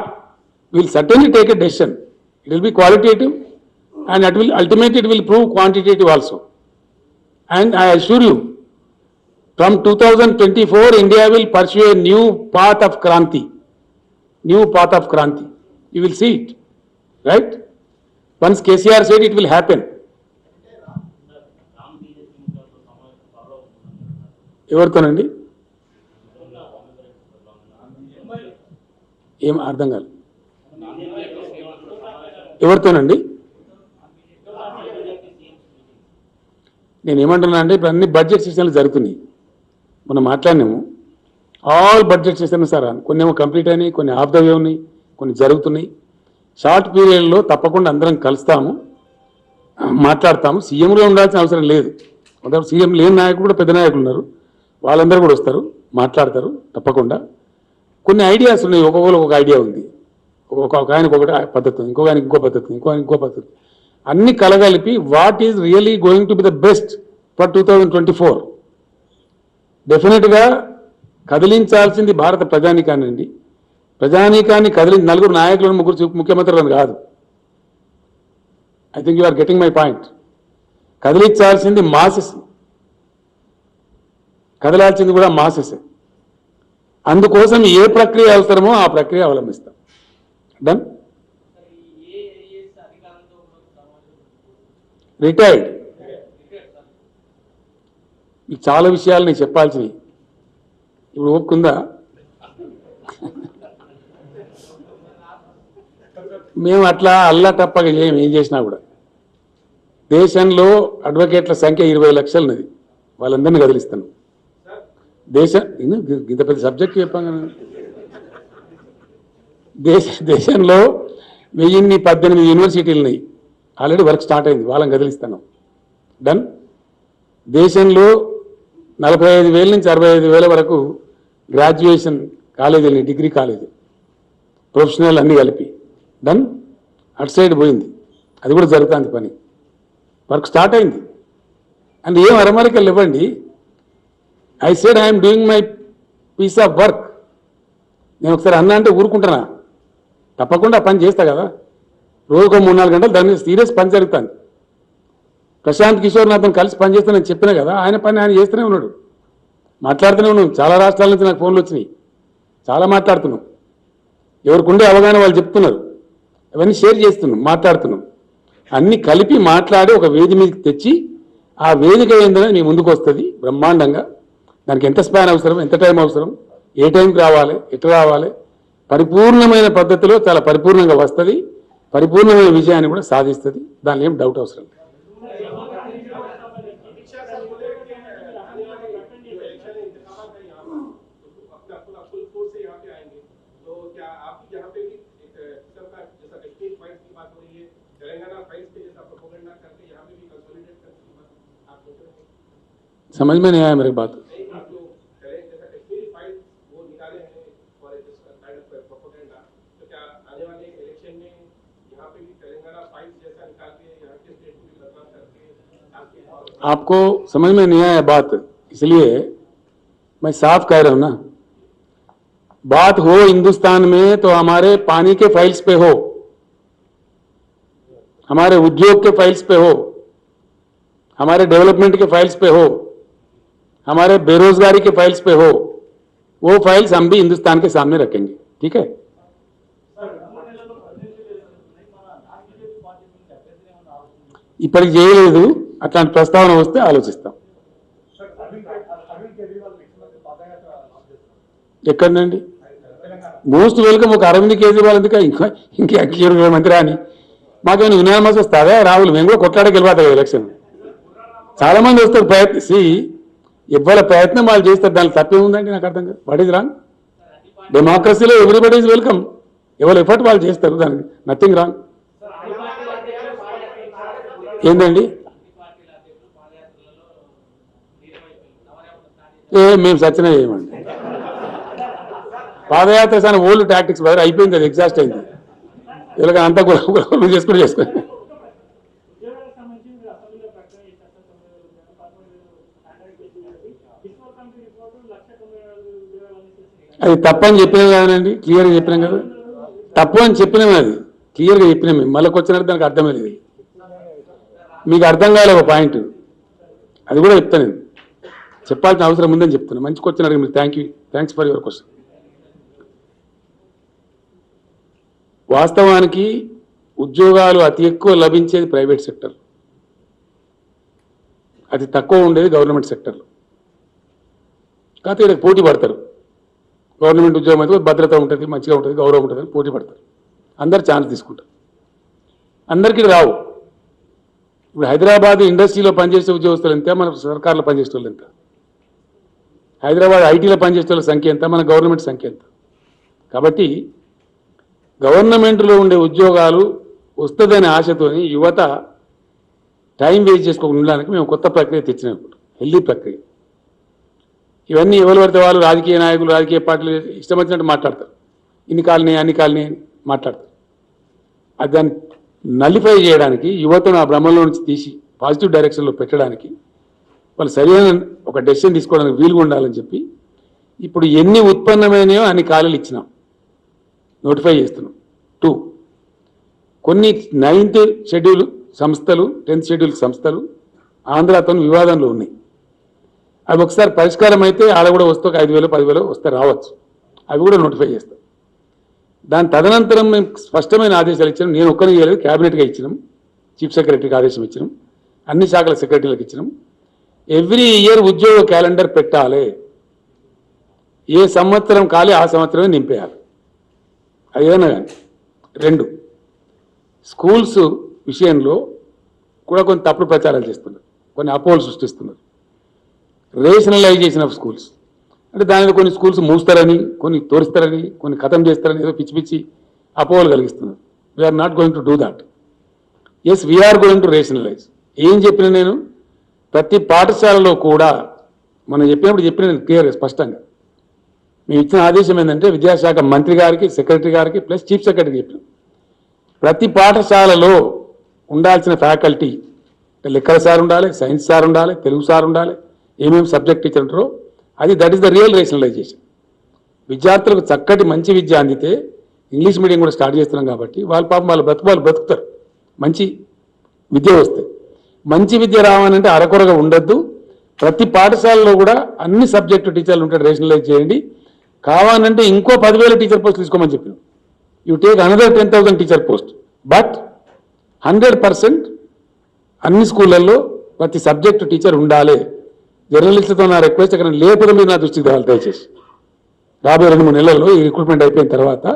We will certainly take a decision. It will be qualitative and ultimately it will prove quantitative also. And I assure you, from 2024, India will pursue a new path of Kranti. New path of Kranti. You will see it. Right? Once KCR said it will happen. ఎవరితోనండి? ఏం అర్థం కాదు. ఎవరితోనండి? నేనేమంటున్నా అంటే ఇప్పుడు అన్ని budget సెషన్లు జరుగుతున్నాయి. మనం మాట్లాడినాము, ఆల్ బడ్జెట్ సెషన్ సార్, కొన్ని ఏమో కంప్లీట్ అయినాయి, కొన్ని ఆఫ్ ద వే ఉన్నాయి, కొన్ని జరుగుతున్నాయి. షార్ట్ పీరియడ్లో తప్పకుండా అందరం కలుస్తాము, మాట్లాడతాము. సీఎంలో ఉండాల్సిన అవసరం లేదు. కొంత సీఎం లేని నాయకులు కూడా పెద్ద నాయకులు ఉన్నారు, వాళ్ళందరూ కూడా వస్తారు, మాట్లాడతారు తప్పకుండా. కొన్ని ఐడియాస్ ఉన్నాయి, ఒక్కొక్కరు ఒక ఐడియా ఉంది. ఒక ఆయనకు ఒకటి పద్ధతి ఉంది, ఇంకొక ఆయనకి ఇంకో పద్ధతి, ఇంకో పద్ధతి. అన్ని కలగలిపి what is really going to be the best for 2024. డెఫినెట్గా కదిలించాల్సింది భారత ప్రజానీకాన్ని. ప్రజానీకాన్ని కదిలించి నలుగురు నాయకులను, ముగ్గురు ముఖ్యమంత్రులను కాదు. I think you are getting my point. కదిలించాల్సింది మాసెస్, కదలాల్సింది కూడా మాసెస్. అందుకోసం ఏ ప్రక్రియ అవసరమో ఆ ప్రక్రియ అవలంబిస్తాం. డన్. రిటైర్డ్. మీకు చాలా విషయాలు నేను చెప్పాల్సినవి. ఇప్పుడు ఒప్పుకుందా? మేము అట్లా అల్లటప్పగా ఏం చేసినా కూడా దేశంలో అడ్వకేట్ల సంఖ్య 20 లక్షలు ఉన్నది. వాళ్ళందరినీ కదిలిస్తాను. ఇంత పెద్ద సబ్జెక్ట్ చెప్పాను. దేశంలో 1018 యూనివర్సిటీలు ఉన్నాయి. ఆల్రెడీ వర్క్ స్టార్ట్ అయింది, వాళ్ళని కదిలిస్తాను. డన్. దేశంలో 45,000 నుంచి 65,000 వరకు గ్రాడ్యుయేషన్ కాలేజీలు, డిగ్రీ కాలేజీ, ప్రొఫెషనల్ అన్నీ కలిపి డన్. అటు సైడ్ పోయింది, అది కూడా జరుగుతుంది పని, వర్క్ స్టార్ట్ అయింది. అండ్ ఏం అరమరికలు ఇవ్వండి. I said I'm doing my piece of work. నేను ఒకసారి అన్నా అంటే ఊరుకుంటున్నా, తప్పకుండా పని చేస్తా కదా. రోజుకో 3-4 గంటలు దాని మీద సీరియస్ పని జరుగుతుంది. ప్రశాంత్ కిషోర్ నాతో కలిసి పని చేస్తానని చెప్పినా కదా, ఆయన పని ఆయన చేస్తూనే ఉన్నాడు, మాట్లాడుతూనే ఉన్నాం. చాలా రాష్ట్రాల నుంచి నాకు ఫోన్లు వచ్చినాయి, చాలా మాట్లాడుతున్నాం. ఎవరికి ఉండే అవగాహన వాళ్ళు చెప్తున్నారు, అవన్నీ షేర్ చేస్తున్నాం, మాట్లాడుతున్నాం. అన్ని కలిపి మాట్లాడి ఒక వేది మీదకి తెచ్చి, ఆ వేదిక ఏంటనేది మీ ముందుకు వస్తుంది బ్రహ్మాండంగా. దానికి ఎంత స్పాన్ అవసరం, ఎంత టైం అవసరం, ఏ టైంకి రావాలి, ఎట్లా రావాలి, పరిపూర్ణమైన పద్ధతిలో చాలా పరిపూర్ణంగా వస్తుంది. పరిపూర్ణమైన విజయాన్ని కూడా సాధిస్తుంది. దానిలో ఏం డౌట్ అవసరం లేదు. समझ में नहीं आया मेरी बात. आपको समझ में नहीं आया बात, इसलिए मैं साफ कह रहा हूं ना. बात हो हिंदुस्तान में तो हमारे पानी के फाइल्स पे हो, हमारे उद्योग के फाइल्स पे हो, हमारे डेवलपमेंट के फाइल्स पे हो, हमारे बेरोजगारी के फाइल्स पे हो. वो फाइल्स हम भी हिंदुस्तान के सामने रखेंगे. ठीक है. ఇప్పటికి చేయలేదు, అట్లాంటి ప్రస్తావన వస్తే ఆలోచిస్తాం. ఎక్కడండి మోస్ట్ వెల్కమ్. ఒక అరవింద్ కేజ్రీవాల్ ఎందుక ఇంకా కేంద్ర మంత్రి అని మాకేమైనా యునానిమస్ వస్తుందా? రాహుల్ మేము కూడా కొట్లాడకి వెళ్ళిపోతాం కదా ఎలక్షన్. చాలా మంది వస్తారు ప్రయత్నించి, ఎవరి ప్రయత్నం వాళ్ళు చేస్తారు, దానికి తప్పే ఉందండి నాకు అర్థం కాదు. What is wrong? డెమోక్రసీలో ఎవ్రీబడి ఈజ్ వెల్కమ్, ఎవరి ఎఫర్ట్ వాళ్ళు చేస్తారు, దానికి నథింగ్ రాంగ్. ఏందండి మేము సచిన చేయమండి. పాదయాత్ర సార్ ఓల్డ్ టాక్టిక్స్ బదులు అయిపోయింది, అది ఎగ్జాస్ట్ అయింది. ఇలా అంతా కూడా చేసుకుని అది తప్పని చెప్పినాం కదండి, క్లియర్గా చెప్పినాం కదా. తప్పు అని చెప్పినాం, అది క్లియర్గా చెప్పినాం. మేము మళ్ళీ వచ్చినట్టు దానికి అర్థమే లేదు. మీకు అర్థం కాలే ఒక పాయింట్, అది కూడా చెప్తాను. నేను చెప్పాల్సిన అవసరం ఉందని చెప్తున్నాను. మంచి క్వశ్చన్ అడిగి మీరు థ్యాంక్స్ ఫర్ యువర్ క్వశ్చన్. వాస్తవానికి ఉద్యోగాలు అతి ఎక్కువ లభించేది ప్రైవేట్ సెక్టర్, అతి తక్కువ ఉండేది గవర్నమెంట్ సెక్టర్లో. కాకపోతే ఇక్కడ పోటీ పడతారు. గవర్నమెంట్ ఉద్యోగం అయితే భద్రత ఉంటుంది, మంచిగా ఉంటుంది, గౌరవం ఉంటుంది అని పోటీ పడతారు. అందరు ఛాన్స్ తీసుకుంటారు, అందరికీ రావు. ఇప్పుడు హైదరాబాద్ ఇండస్ట్రీలో పనిచేసే ఉద్యోగస్తులు ఎంత, మన సర్కార్లో పనిచేసే వాళ్ళు ఎంత, హైదరాబాద్ ఐటీలో పనిచేసే వాళ్ళ సంఖ్య ఎంత, మన గవర్నమెంట్ సంఖ్య ఎంత. కాబట్టి గవర్నమెంట్లో ఉండే ఉద్యోగాలు వస్తుందనే ఆశతోని యువత టైం వేస్ట్ చేసుకోకుండా ఉండడానికి మేము కొత్త ప్రక్రియ తెచ్చినాం. హెల్దీ ప్రక్రియ. ఇవన్నీ ఎవరు పడితే వాళ్ళు రాజకీయ నాయకులు, రాజకీయ పార్టీలు ఇష్టం వచ్చినట్టు మాట్లాడతారు. ఇన్ని కాలనీ అన్ని కాలనీ మాట్లాడతారు. అది దాన్ని నలిఫై చేయడానికి, యువతను ఆ భ్రమంలో నుంచి తీసి పాజిటివ్ డైరెక్షన్లో పెట్టడానికి, వాళ్ళు సరైన ఒక డెసిషన్ తీసుకోవడానికి వీలుగా ఉండాలని చెప్పి ఇప్పుడు ఎన్ని ఉత్పన్నమైనాయో అన్ని ఖాళీలు ఇచ్చినాం, నోటిఫై చేస్తున్నాం. 2, కొన్ని 9th షెడ్యూల్ సంస్థలు, 10th షెడ్యూల్ సంస్థలు ఆంధ్రాతో వివాదంలో ఉన్నాయి. అవి ఒకసారి పరిష్కారం అయితే ఆడ కూడా వస్తే 5,000 10,000 వస్తే రావచ్చు, అవి కూడా నోటిఫై చేస్తాం. దాని తదనంతరం మేము స్పష్టమైన ఆదేశాలు ఇచ్చినాం. నేను ఒక్కరిని చేయలేదు, క్యాబినెట్గా ఇచ్చినాం, చీఫ్ సెక్రటరీకి ఆదేశం ఇచ్చినాం, అన్ని శాఖల సెక్రటరీలకు ఇచ్చినాం. ఎవ్రీ ఇయర్ ఉద్యోగ క్యాలెండర్ పెట్టాలి, ఏ సంవత్సరం ఖాళీ ఆ సంవత్సరమే నింపేయాలి, అది ఏదైనా కానీ. 2, స్కూల్స్ విషయంలో కూడా కొన్ని తప్పుడు ప్రచారాలు చేస్తున్నారు, కొన్ని అపోహలు సృష్టిస్తున్నారు. రేషనలైజేషన్ ఆఫ్ స్కూల్స్ అంటే దానిలో కొన్ని స్కూల్స్ మూస్తారని, కొన్ని తోరిస్తారని, కొన్ని ఖతం చేస్తారని ఏదో పిచ్చి పిచ్చి అపోహలు కలిగిస్తున్నారు. We're not going to do that. Yes, we're going to rationalise. ఏం చెప్పినా నేను ప్రతి పాఠశాలలో కూడా మనం చెప్పిన క్లియర్ స్పష్టంగా మేము ఇచ్చిన ఆదేశం ఏంటంటే విద్యాశాఖ మంత్రి గారికి, సెక్రటరీ గారికి ప్లస్ చీఫ్ సెక్రటరీకి చెప్పినాం. ప్రతి పాఠశాలలో ఉండాల్సిన ఫ్యాకల్టీ లెక్కల సార్ ఉండాలి, సైన్స్ సార్ ఉండాలి, తెలుగు సార్ ఉండాలి, ఏమేమి సబ్జెక్ట్ టీచర్ ఉంటారో అది that is the real rationalisation. విద్యార్థులకు చక్కటి మంచి విద్య అందితే ఇంగ్లీష్ మీడియం కూడా స్టార్ట్ చేస్తున్నాం కాబట్టి వాళ్ళ పాపం వాళ్ళు బ్రతుకుతారు. మంచి విద్య వస్తే మంచి విద్య రావాలంటే అరకొరగా ఉండొద్దు. ప్రతి పాఠశాలలో కూడా అన్ని సబ్జెక్టు టీచర్లు ఉంటే రేషనలైజ్ చేయండి. కావాలంటే ఇంకో 10,000 టీచర్ పోస్టులు తీసుకోమని చెప్పినాం. You take another 10,000 teacher post. But 100% అన్ని స్కూళ్ళల్లో ప్రతి సబ్జెక్టు టీచర్ ఉండాలి. జర్నలిస్టులతో నా రిక్వెస్ట్ ఎక్కడ లేకపోతే మీరు నా దృష్టికి రావాలి దయచేసి. రాబోయే 2-3 నెలల్లో ఈ రిక్రూట్మెంట్ అయిపోయిన తర్వాత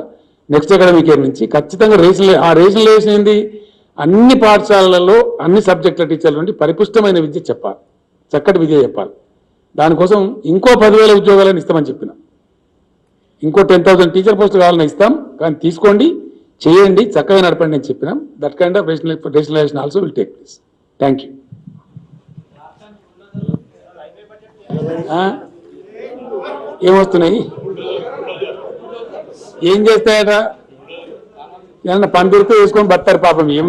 నెక్స్ట్ అకాడమిక్ ఇయర్ నుంచి ఖచ్చితంగా రేషనలైజేషన్ ఏంది, అన్ని పాఠశాలలలో అన్ని సబ్జెక్టుల టీచర్ల నుండి పరిపుష్టమైన విద్య చెప్పాలి, చక్కటి విద్య చెప్పాలి. దానికోసం ఇంకో 10,000 ఉద్యోగాలను ఇస్తామని చెప్పిన. ఇంకో 10,000 టీచర్ పోస్టులు కావాలని ఇస్తాం, కానీ తీసుకోండి, చేయండి, చక్కగా నడపండి అని చెప్పినాం. That kind of rationalisation also will take place. Thank you. ఏమొస్తున్నాయి, ఏం చేస్తాయట, ఏమన్నా పని దొరికితే వేసుకొని బతారు పాపం. ఏం